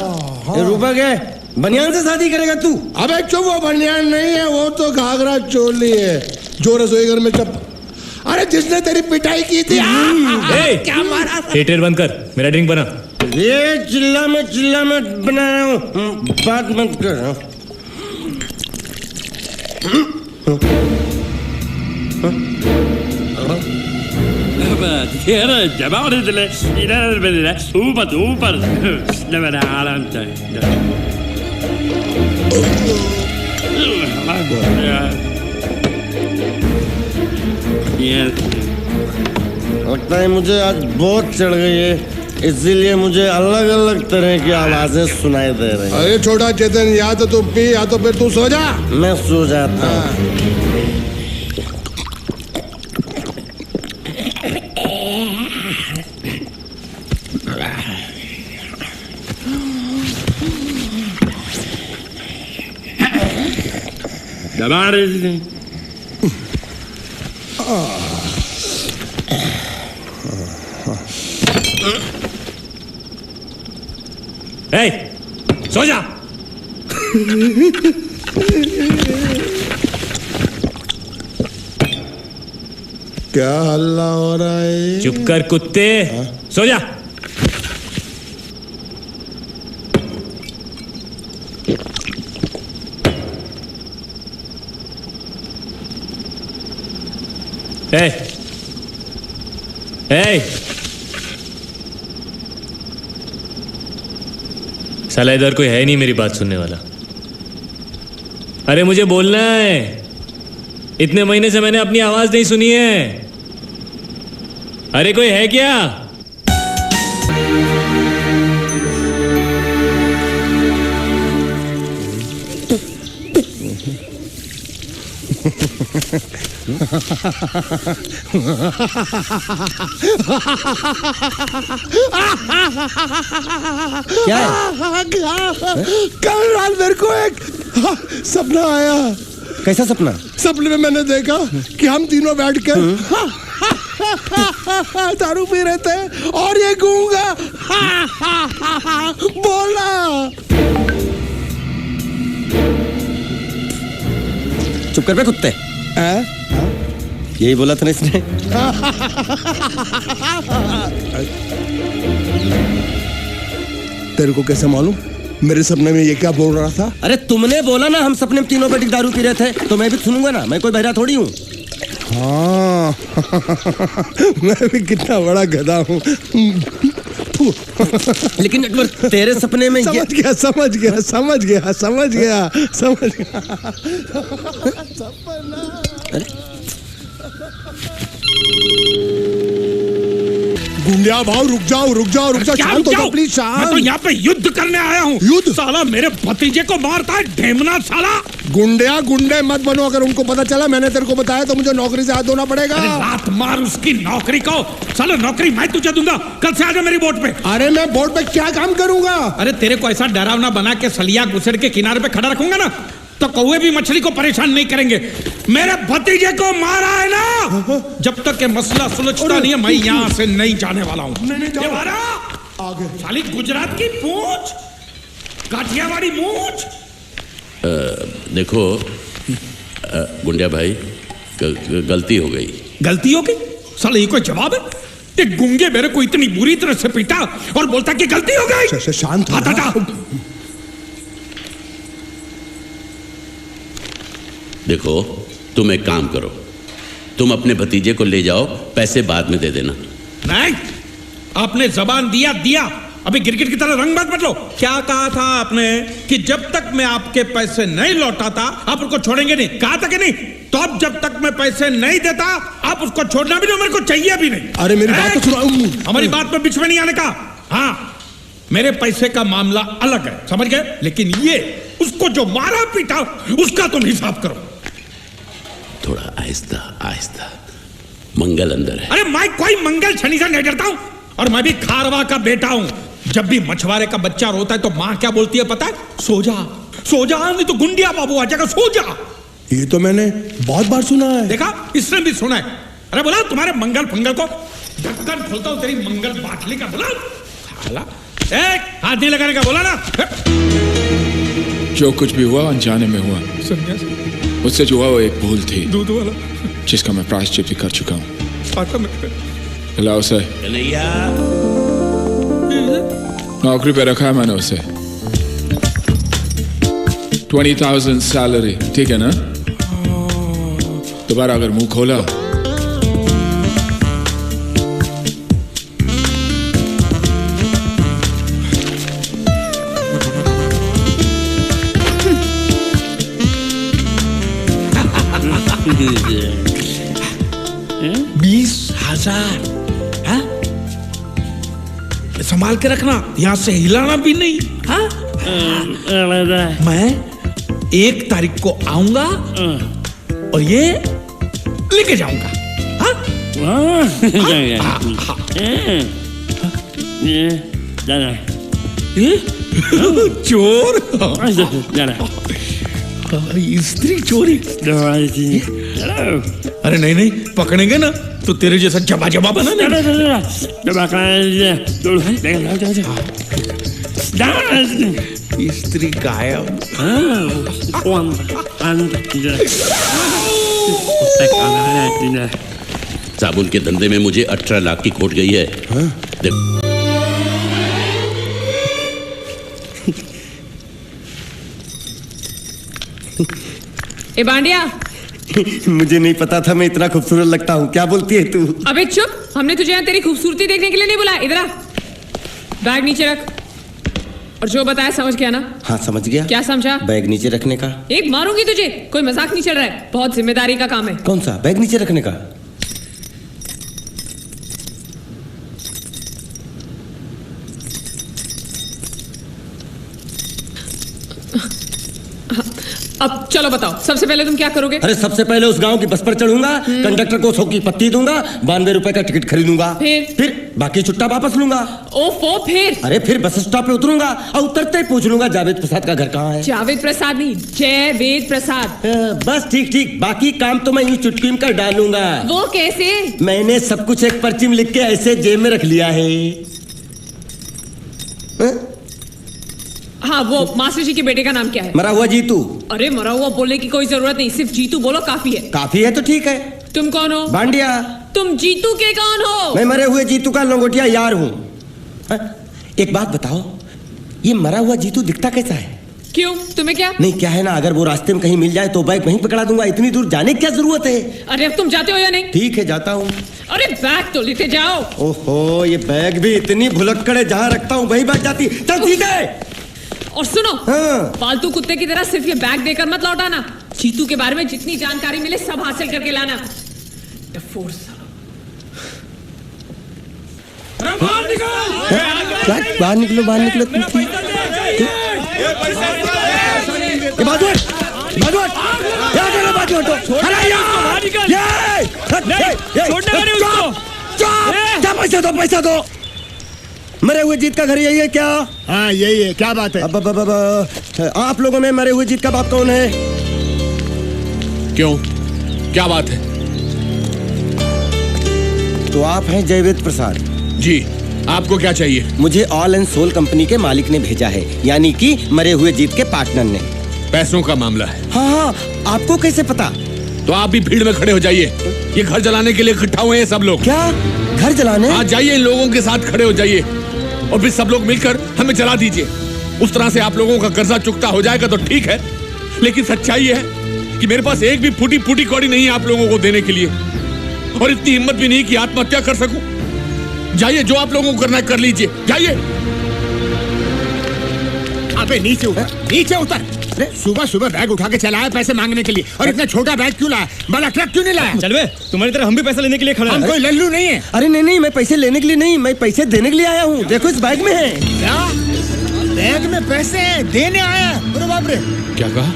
रूपा क्या बनियान से शादी करेगा तू? अबे चुप, वो बनियान नहीं है, वो तो घाघरा चोली है जो रसोई घर में अरे जिसने तेरी पिटाई की थी। क्या मारा? थिएटर बंद कर, मेरा ड्रिंक बना। ये चिल्ला में बना रहा हूँ, बात मत कर। लगता है मुझे आज बहुत चढ़ गई है, इसीलिए मुझे अलग अलग तरह की आवाजें सुनाई दे रही हैं। अरे छोटा चेतन, या तो तू पी या तो फिर तू सो जा। मैं सो जाता हूँ। दबा रहे थे। सो जा। क्या हल्ला हो रहा है? चुप कर कुत्ते, सो जा। साला इधर कोई है नहीं मेरी बात सुनने वाला। अरे मुझे बोलना है, इतने महीने से मैंने अपनी आवाज नहीं सुनी है। अरे कोई है क्या? क्या है? कल रात मेरे को एक सपना आया। कैसा सपना? सपने में मैंने देखा कि हम तीनों बैठकर दारू पी रहे थे और ये गूंगा बोला। चुप कर बे कुत्ते। यही बोला था ना इसने। तेरे को कैसे मालूम मेरे सपने में ये क्या बोल रहा था? अरे तुमने बोला ना हम सपने में तीनों बैठ दारू पी रहे थे, तो मैं भी सुनूंगा ना, मैं कोई बहरा थोड़ी हूँ। हाँ मैं भी कितना बड़ा गधा हूँ। लेकिन एक बार तेरे सपने में समझ गया गुंडिया भाव रुक जाओ शांत हो जाओ प्लीज, शांत। मैं तो यहाँ पे युद्ध करने आया हूँ। युद्ध? साला मेरे भतीजे को मारता है ढेमना साला। गुंडे मत बनो, अगर उनको पता चला मैंने तेरे को बताया तो मुझे नौकरी से हाथ धोना पड़ेगा। लात मार उसकी नौकरी को। साला नौकरी मैं तुझे दूंगा, कल से आजा मेरी बोट पे। अरे मैं बोट पे क्या काम करूंगा? अरे तेरे को ऐसा डरावना बना के सलिया घुसड़ के किनारे पे खड़ा रखूंगा ना, तो कौवे भी मछली को परेशान नहीं करेंगे। मेरे भतीजे को मारा है ना, जब तक ये मसला सुलझता नहीं है मैं यहाँ से नहीं जाने वाला हूँ। आगे साली गुजरात की पूंछ, काठियावाड़ी मूंछ। देखो गुंडिया भाई, गलती हो गई। गलती हो गई? साले ये कोई जवाब है? एक गूंगे मेरे को इतनी बुरी तरह से पीटा और बोलता कि गलती हो गई। शांत हो जा। देखो तुम एक काम करो, तुम अपने भतीजे को ले जाओ, पैसे बाद में दे देना। नहीं, आपने जबान दिया अभी गिरगिट की तरह रंग मत बदलो। क्या कहा था आपने कि जब तक मैं आपके पैसे नहीं लौटाता आप उसको छोड़ेंगे नहीं, कहा था कि नहीं? तो अब जब तक मैं पैसे नहीं देता आप उसको छोड़ना भी नहीं, मेरे को चाहिए भी नहीं। अरे मेरी बात तो सुनो। हमारी बात में बीच में नहीं आने का। हाँ, मेरे पैसे का मामला अलग है, समझ गए? लेकिन ये उसको जो मारा पीटा उसका तुम हिसाब करो। थोड़ा आहिस्ता आहिस्ता, मंगल अंदर है। अरे मैं कोई मंगल शनि से नहीं डरता हूं, और मैं भी खारवा का बेटा हूं। जब भी मछुआरे का बच्चा रोता है तो मां क्या बोलती है पता है? सो जा, सो जा, नहीं तो गुंडिया बाबू आ जाएगा, सो जा। ये तो मैंने बहुत बार सुना है। देखा, इसने भी सुना है। अरे बोला तुम्हारे मंगल फंगल को ढक्कन खोलता हूं तेरी मंगल बाटली का, बोला साला। एक हाथ नहीं लगाने का बोला ना। जो कुछ भी हुआ अनजाने में हुआ, मुझसे जो हुआ वो एक भूल थी, दूध वाला, जिसका मैं प्रायश्चित भी कर चुका हूँ। लाओ उसे, कन्हैया, नौकरी पे रखा है मैंने उसे। 20,000 सैलरी, ठीक है ना? दोबारा अगर मुंह खोला $20,000 संभाल के रखना, यहां से हिलाना भी नहीं। हाँ? मैं 1 तारीख को आऊंगा और ये लेके जाऊंगा। चोर, स्त्री चोरी। अरे नहीं नहीं, पकड़ेंगे ना तो तेरे जैसा जबा जबा बना स्त्री गायब। साबुन के धंधे में मुझे 18 लाख की खोट गई है। ए बांडिया, मुझे नहीं पता था मैं इतना खूबसूरत लगता हूँ। क्या बोलती है तू? अबे चुप, हमने तुझे यहाँ तेरी खूबसूरती देखने के लिए नहीं बुलाया। इधर आ, बैग नीचे रख। और जो बताया समझ गया ना? हाँ समझ गया। क्या समझा? बैग नीचे रखने का। एक मारूंगी तुझे, कोई मजाक नहीं चल रहा है, बहुत जिम्मेदारी का काम है। कौन सा? बैग नीचे रखने का। अब चलो बताओ, सबसे पहले तुम क्या करोगे? अरे सबसे पहले उस गांव की बस पर चढ़ूंगा, कंडक्टर को 100 की पत्ती दूंगा, 92 रुपए का टिकट खरीदूंगा। फिर बाकी छुट्टा वापस लूंगा। ओफो, फिर? अरे फिर बस स्टॉप पे उतरूंगा और उतरते ही पूछ लूंगा जावेद प्रसाद का घर कहाँ है। जावेद प्रसाद नहीं, जयवेद प्रसाद। बस ठीक ठीक, बाकी काम तो मैं यूं चुटकी में कर डालूंगा। वो कैसे? मैंने सब कुछ एक पर्ची में लिख के ऐसे जेब में रख लिया है। हाँ, वो मास्टर जी के बेटे का नाम क्या है? मरा हुआ जीतू। अरे मरा हुआ बोलने की कोई जरूरत नहीं, सिर्फ जीतू बोलो काफी है। काफी है तो ठीक है। तुम कौन हो? बांडिया। तुम जीतू के कौन हो? मैं मरे हुए जीतू का लंगोटिया यार हूँ। एक बात बताओ, ये मरा हुआ जीतू दिखता कैसा है? क्यों, तुम्हें क्या? नहीं क्या है ना, अगर वो रास्ते में कहीं मिल जाए तो बैग वहीं पकड़ा दूंगा। इतनी दूर जाने की क्या जरूरत है? अरे अब तुम जाते हो या नहीं? ठीक है जाता हूँ। अरे बैग तो लेते जाओ। ओहो, ये बैग भी इतनी भुलक्कड़ है, जहाँ रखता हूँ वहीं बैठ जाती। चल ठीक है। और सुनो, फालतू कुत्ते की तरह सिर्फ ये बैग देकर मत लौटाना। जीतू के बारे में जितनी जानकारी मिले सब हासिल करके लाना। बाहर निकलो, बाहर निकलो। पैसा दो। मरे हुए जीत का घर यही है क्या? हाँ यही है। क्या बात है? आप लोगों में मरे हुए जीत का बाप कौन है? क्यों, क्या बात है? तो आप हैं जयवेद प्रसाद? जी, आपको क्या चाहिए? मुझे ऑल एंड सोल कंपनी के मालिक ने भेजा है, यानी कि मरे हुए जीत के पार्टनर ने। पैसों का मामला है। हाँ, आपको कैसे पता? तो आप भी भीड़ में खड़े हो जाइए। ये घर जलाने के लिए इकट्ठा हुए हैं सब लोग। क्या घर जलाने? हाँ जाइए, इन लोगों के साथ खड़े हो जाइए और फिर सब लोग मिलकर हमें जला दीजिए। उस तरह से आप लोगों का कर्जा चुकता हो जाएगा तो ठीक है, लेकिन सच्चाई है कि मेरे पास एक भी फूटी फूटी कौड़ी नहीं है आप लोगों को देने के लिए, और इतनी हिम्मत भी नहीं कि आत्महत्या कर सकूं। जाइए, जो आप लोगों को करना है कर लीजिए, जाइए। अबे नीचे उतर, नीचे उतर। अरे सुबह सुबह बैग उठा के चला है पैसे मांगने के लिए, और इतना छोटा बैग क्यों लाया? बड़ा ट्रक क्यों नहीं लाया? चल बे, तुम्हारी तरह हम भी पैसा लेने के लिए खड़े हैं। हम कोई लल्लू नहीं है। अरे नहीं नहीं, मैं पैसे लेने के लिए नहीं, मैं पैसे देने के लिए आया हूँ। देखो इस बैग में है। क्या बैग में पैसे देने आया? अरे बाप रे, क्या कहा?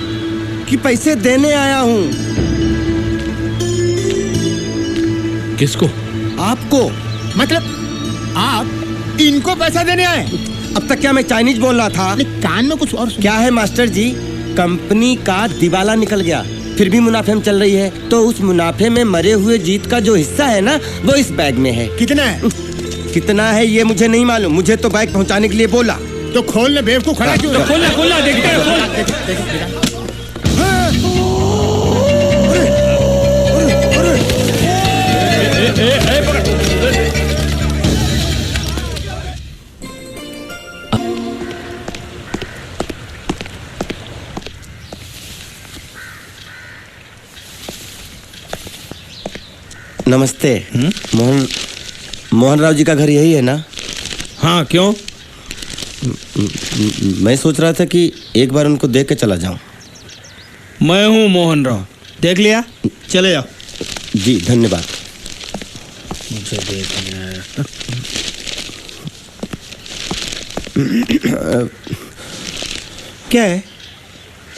कि पैसे देने आया हूँ। किसको? आपको। मतलब आप इनको पैसा देने आए? अब तक क्या मैं चाइनीज बोल रहा था? कान में कुछ और क्या है मास्टर जी, कंपनी का दिवाला निकल गया, फिर भी मुनाफे में चल रही है, तो उस मुनाफे में मरे हुए जीत का जो हिस्सा है ना, वो इस बैग में है। कितना है? कितना है ये मुझे नहीं मालूम, मुझे तो बैग पहुंचाने के लिए बोला। तो खोल ले, बेवकूफ खड़ा क्यों? खोलना देखते हैं। नमस्ते। मोहन राव जी का घर यही है ना? हाँ, क्यों? मैं सोच रहा था कि एक बार उनको देख के चला जाऊं। मैं हूँ मोहन राव, देख लिया, चले जाओ। जी धन्यवाद। मुझे देखना। क्या है?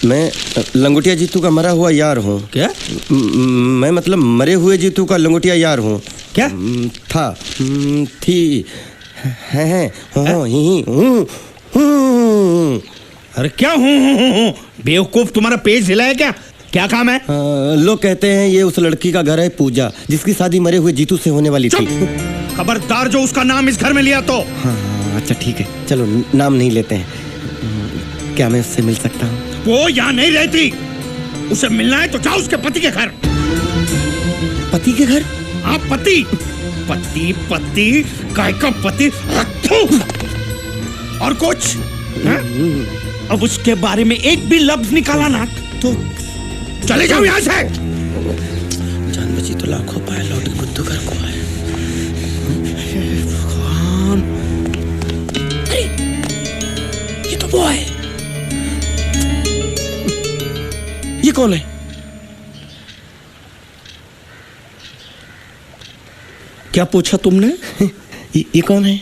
मैं लंगोटिया जीतू का मरा हुआ यार हूँ। क्या? मैं मतलब मरे हुए जीतू का लंगोटिया यार हूँ। क्या? था, थी, है, हूँ। अरे क्या हूँ? बेवकूफ, तुम्हारा पेट हिला है क्या? क्या काम है? लोग कहते हैं ये उस लड़की का घर है पूजा, जिसकी शादी मरे हुए जीतू से होने वाली थी। खबरदार जो उसका नाम इस घर में लिया तो। हाँ अच्छा ठीक है, चलो नाम नहीं लेते हैं। क्या मैं उससे मिल सकता हूँ? वो यहाँ नहीं रहती, उसे मिलना है तो जाओ उसके पति के घर। पति के घर? हाँ पति, पति पति, काय का पति। और कुछ है? अब उसके बारे में एक भी लफ्ज निकाला ना तो चले जाओ यहाँ से। जान बची तो लाखों पाए, लौट के बुद्धू घर को आए। भगवान, ये तो वो है। ये कौन है? क्या पूछा तुमने? ये कौन है?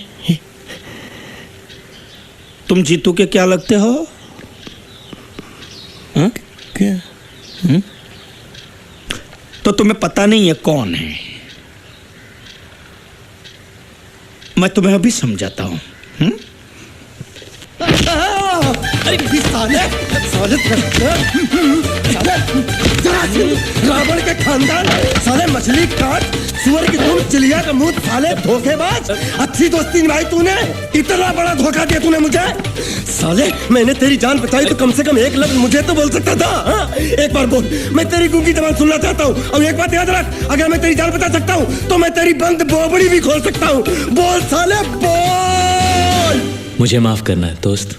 तुम जीतू के क्या लगते हो? हा? क्या? तो तुम्हें पता नहीं है कौन है? मैं तुम्हें अभी समझाता हूं। रावण के खानदान, साले मछली काट, सुअर की तुम, चिलिया का मुंह, साले धोखेबाज। अच्छी दोस्ती निभाई तूने, इतना बड़ा धोखा दिया तूने मुझे। साले मैंने तेरी जान बचाई तो कम से कम एक लफ्ज मुझे तो बोल सकता था। हाँ? एक बार बोल, मैं तेरी गूंगी जबान सुनना चाहता हूँ। और एक बात याद रख, अगर मैं तेरी जान बचा सकता हूँ तो मैं तेरी बंद बोबड़ी भी खोल सकता हूँ। बोल साले बोल। मुझे माफ करना है दोस्त।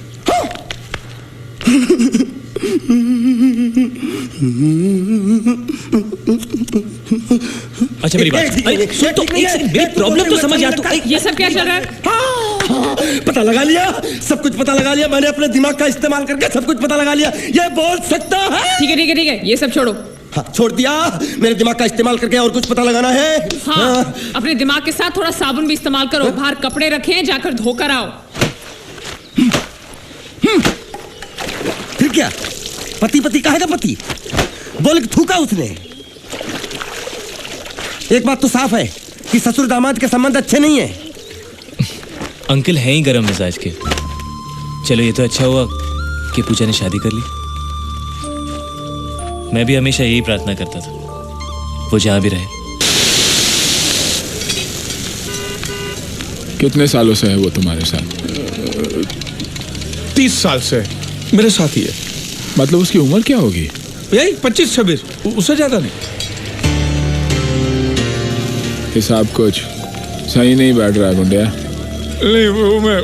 अच्छा मेरी बात सुन तो, एक सेकंड, मेरी प्रॉब्लम तो समझ आ। तो ये सब क्या चल रहा है? पता लगा लिया, सब कुछ पता लगा लिया मैंने, अपने दिमाग का इस्तेमाल करके सब कुछ पता लगा लिया। ये बोल सकता है? ठीक है ठीक है ठीक है, ये सब छोड़ो। हाँ, छोड़ दिया। मेरे दिमाग का इस्तेमाल करके और कुछ पता लगाना है? हाँ, अपने दिमाग के साथ थोड़ा साबुन भी इस्तेमाल करो। बाहर कपड़े रखे, जाकर धोकर आओ। फिर क्या? पति पति कहेगा पति, बोल के थूका उसने। एक बात तो साफ है कि ससुर दामाद के संबंध अच्छे नहीं है। अंकल है ही गरम मिजाज के। चलो ये तो अच्छा हुआ कि पूजा ने शादी कर ली। मैं भी हमेशा यही प्रार्थना करता था, वो जहां भी रहे। कितने सालों से है वो तुम्हारे साथ? 30 साल से मेरे साथ ही है। मतलब उसकी उम्र क्या होगी? यही 25-26, उससे ज्यादा नहीं। हिसाब कुछ सही नहीं बैठ रहा है गुंडिया। नहीं वो मैं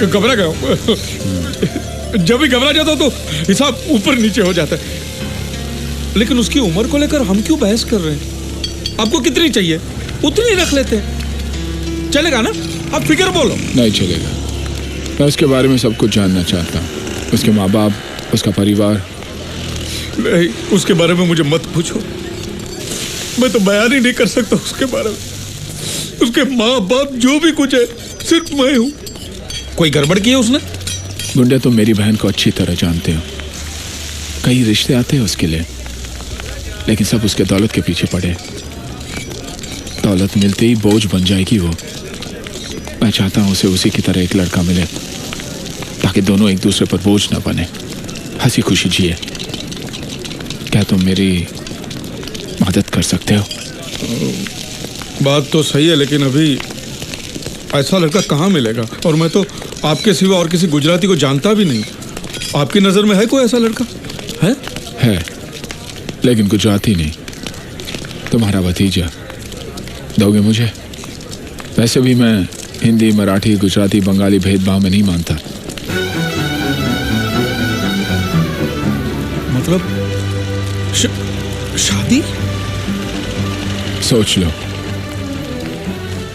घबरा गया हूँ। जब भी घबरा जाता तो हिसाब ऊपर नीचे हो जाता है। लेकिन उसकी उम्र को लेकर हम क्यों बहस कर रहे हैं? आपको कितनी चाहिए उतनी रख लेते हैं, चलेगा ना? आप फिगर बोलो। नहीं चलेगा। मैं उसके बारे में सब कुछ जानना चाहता हूँ। उसके माँ बाप, उसका परिवार। नहीं, उसके बारे में मुझे मत पूछो। मैं तो बयान ही नहीं कर सकता उसके बारे में। उसके माँ बाप जो भी कुछ है सिर्फ मैं हूँ। कोई गड़बड़ की है उसने? गुंडे, तुम मेरी बहन को अच्छी तरह जानते हो। कई रिश्ते आते हैं उसके लिए, लेकिन सब उसके दौलत के पीछे पड़े। दौलत मिलते ही बोझ बन जाएगी वो। मैं चाहता हूं उसे उसी की तरह एक लड़का मिले, ताकि दोनों एक दूसरे पर बोझ न बने, हंसी खुशी जिए। क्या तुम मेरी मदद कर सकते हो? बात तो सही है, लेकिन अभी ऐसा लड़का कहाँ मिलेगा? और मैं तो आपके सिवा और किसी गुजराती को जानता भी नहीं। आपकी नजर में है कोई ऐसा लड़का? है, लेकिन गुजराती नहीं। तुम्हारा भतीजा दोगे मुझे? वैसे भी मैं हिंदी, मराठी, गुजराती, बंगाली भेदभाव में नहीं मानता। मतलब शादी? सोच लो,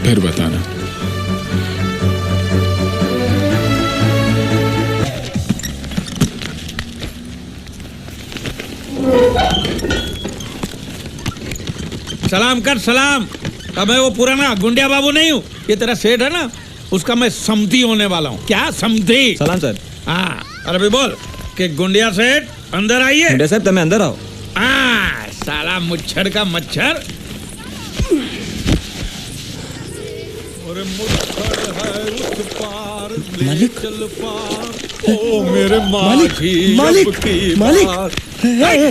फिर बताना। सलाम कर, सलाम। अब मैं वो पुराना गुंडिया बाबू नहीं हूँ। ये तेरा सेठ है ना, उसका मैं समधी होने वाला हूँ। क्या समधी? सलाम सर। हाँ, और अभी बोल कि गुंडिया सेठ अंदर आइए। गुंडिया साहब, तुम अंदर आओ। हाँ, साला मुच्छर का मच्छर। मालिक, ओ मेरे मालिक, मालिक,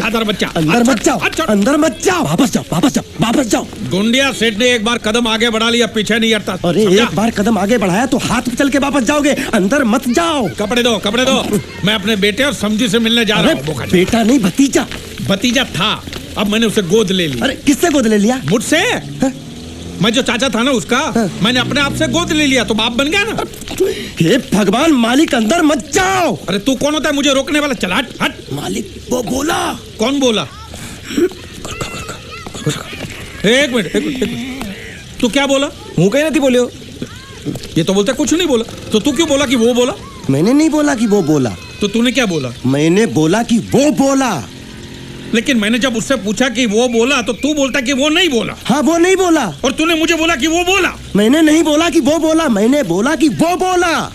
अंदर मत जा, अंदर मत जाओ, अंदर मत जाओ, वापस जाओ, वापस जाओ, वापस जाओ। गुंडिया सेठ ने एक बार कदम आगे बढ़ा लिया, पीछे नहीं हटता। अरे एक बार कदम आगे बढ़ाया तो हाथ पे चल के वापस जाओगे, अंदर मत जाओ। कपड़े दो, कपड़े दो। मैं अपने बेटे और समझी से मिलने जा रहा हूँ। बेटा नहीं, भतीजा। भतीजा था, अब मैंने उसे गोद ले लिया। अरे किससे गोद ले लिया? मुझसे। मैं जो चाचा था ना उसका, मैंने अपने आप से गोद ले लिया तो बाप बन गया ना। हे भगवान, मालिक अंदर मत जाओ। अरे तू कौन होता है मुझे रोकने वाला? चला हट, हट। मालिक वो बोला। कौन बोला? एक मिनट, एक मिनट। तू क्या बोला? मुंह कहीं नहीं बोले हो। ये तो बोलता कुछ नहीं बोला, तो तू क्यों बोला कि वो बोला? मैंने नहीं बोला कि वो बोला। तो तूने क्या बोला? मैंने बोला कि वो बोला। लेकिन मैंने जब उससे पूछा कि वो बोला तो तू बोलता कि वो नहीं बोला। हाँ, वो नहीं बोला। और तूने मुझे बोला कि वो बोला। मैंने नहीं बोला कि वो बोला, मैंने बोला कि वो बोला।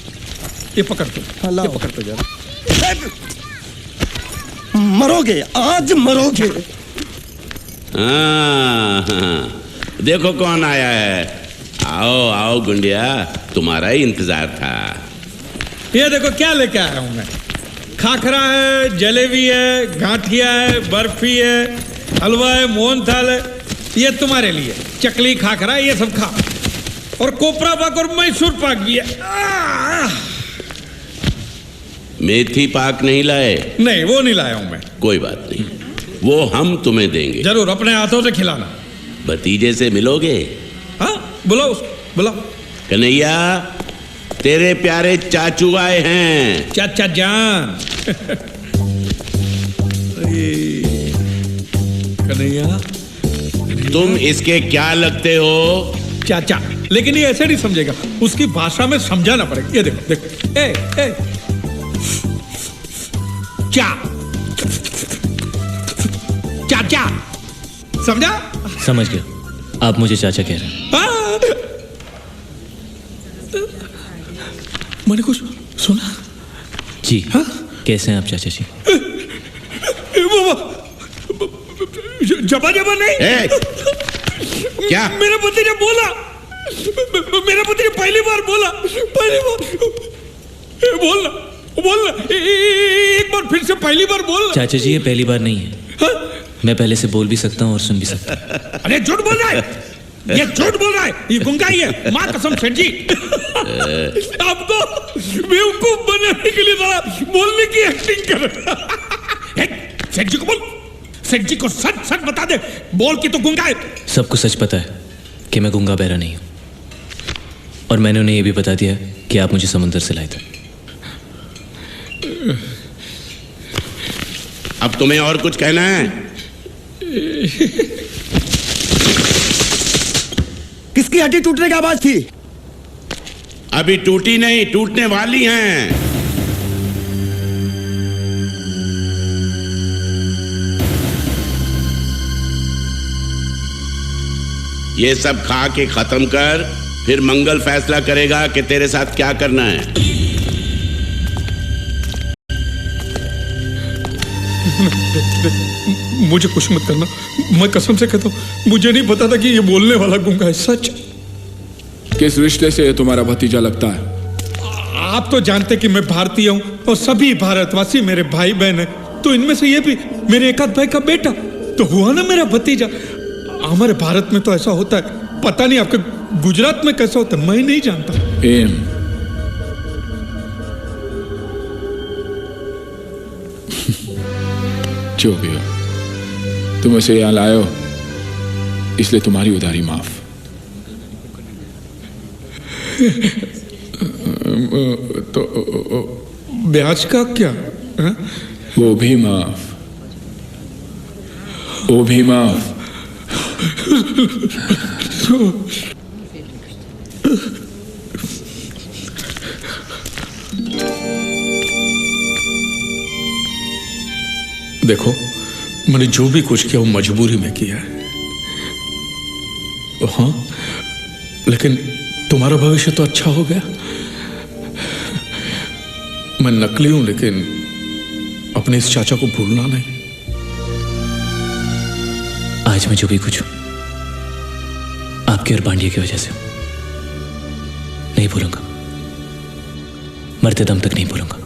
ये पकड़ तो, ये पकड़ तो जरा। मरोगे, आज मरोगे। हाँ, देखो कौन आया है। आओ आओ गुंडिया, तुम्हारा ही इंतजार था। ये देखो क्या लेके आया हूं मैं। खाखरा है, जलेबी है, गांठिया है, बर्फी है, हलवा है, मोहनथाल है। ये तुम्हारे लिए चकली, खाखरा, ये सब खा। और कोपरा पाक और मैसूर पाक भी है। मेथी पाक नहीं लाए? नहीं, वो नहीं लाया हूं मैं। कोई बात नहीं, वो हम तुम्हें देंगे। जरूर, अपने हाथों से खिलाना। भतीजे से मिलोगे? हाँ, बुलाओ, बुलाओ। कन्हैया, तेरे प्यारे चाचू आए हैं। चाचा जान। कन्हैया, तुम इसके क्या लगते हो? चाचा। लेकिन ये ऐसे नहीं समझेगा, उसकी भाषा में समझाना पड़ेगा। ये देखो, देखो। ए, चा, चाचा, समझा? समझ गया। आप मुझे चाचा कह रहे हैं। मैंने कुछ सुना? जी। हाँ? कैसे हैं आप चाचा जी? जबा जबा नहीं। क्या? मेरा भतीजा बोला, मेरा भतीजा पहली बार बोला, पहली बार। बोलना, बोलना, एक बार फिर से पहली बार बोलना। चाचा जी, ये पहली बार नहीं है। हाँ? मैं पहले से बोल भी सकता हूँ और सुन भी सकता हूँ। अरे झूठ बोल रहा है, ये झूठ बोल रहा है, ये गुंगा ही है। माँ कसम सेठ जी, आपको बेवकूफ बनाने के लिए जरा बोलने की एक्टिंग कर। सेठ जी को बोल, सेठ जी को सच सच बता दे, बोल कि तो गुंगा है। सबको सच पता है कि मैं गुंगा बहरा नहीं हूँ, और मैंने उन्हें यह भी बता दिया कि आप मुझे समुद्र से लाए थे। अब तुम्हें और कुछ कहना है? किसकी हड्डी टूटने की आवाज थी? अभी टूटी नहीं, टूटने वाली हैं। ये सब खा के खत्म कर, फिर मंगल फैसला करेगा कि तेरे साथ क्या करना है। मुझे कुछ मत करना, मैं कसम से कहता हूँ, मुझे नहीं पता था कि ये बोलने वाला गूंगा है। सच। किस रिश्ते से तुम्हारा भतीजा लगता है? आप तो जानते कि मैं भारतीय हूँ और सभी भारतवासी मेरे भाई बहन हैं, तो इनमें से ये भी मेरे एक आध भाई का बेटा तो हुआ ना मेरा भतीजा। हमारे भारत में तो ऐसा होता है, पता नहीं आपके गुजरात में कैसा होता है, मैं नहीं जानता। एम, जो भी हो, तुम उसे यहाँ लाए हो, इसलिए तुम्हारी उधारी माफ। तो ब्याज का क्या है? वो भी माफ, वो भी माफ। देखो, मैंने जो भी कुछ किया वो मजबूरी में किया है। हाँ, लेकिन तुम्हारा भविष्य तो अच्छा हो गया। मैं नकली हूं, लेकिन अपने इस चाचा को भूलना नहीं। आज मैं जो भी कुछ हूं आपके और पांड्या की वजह से हूं। नहीं भूलूंगा, मरते दम तक नहीं भूलूंगा।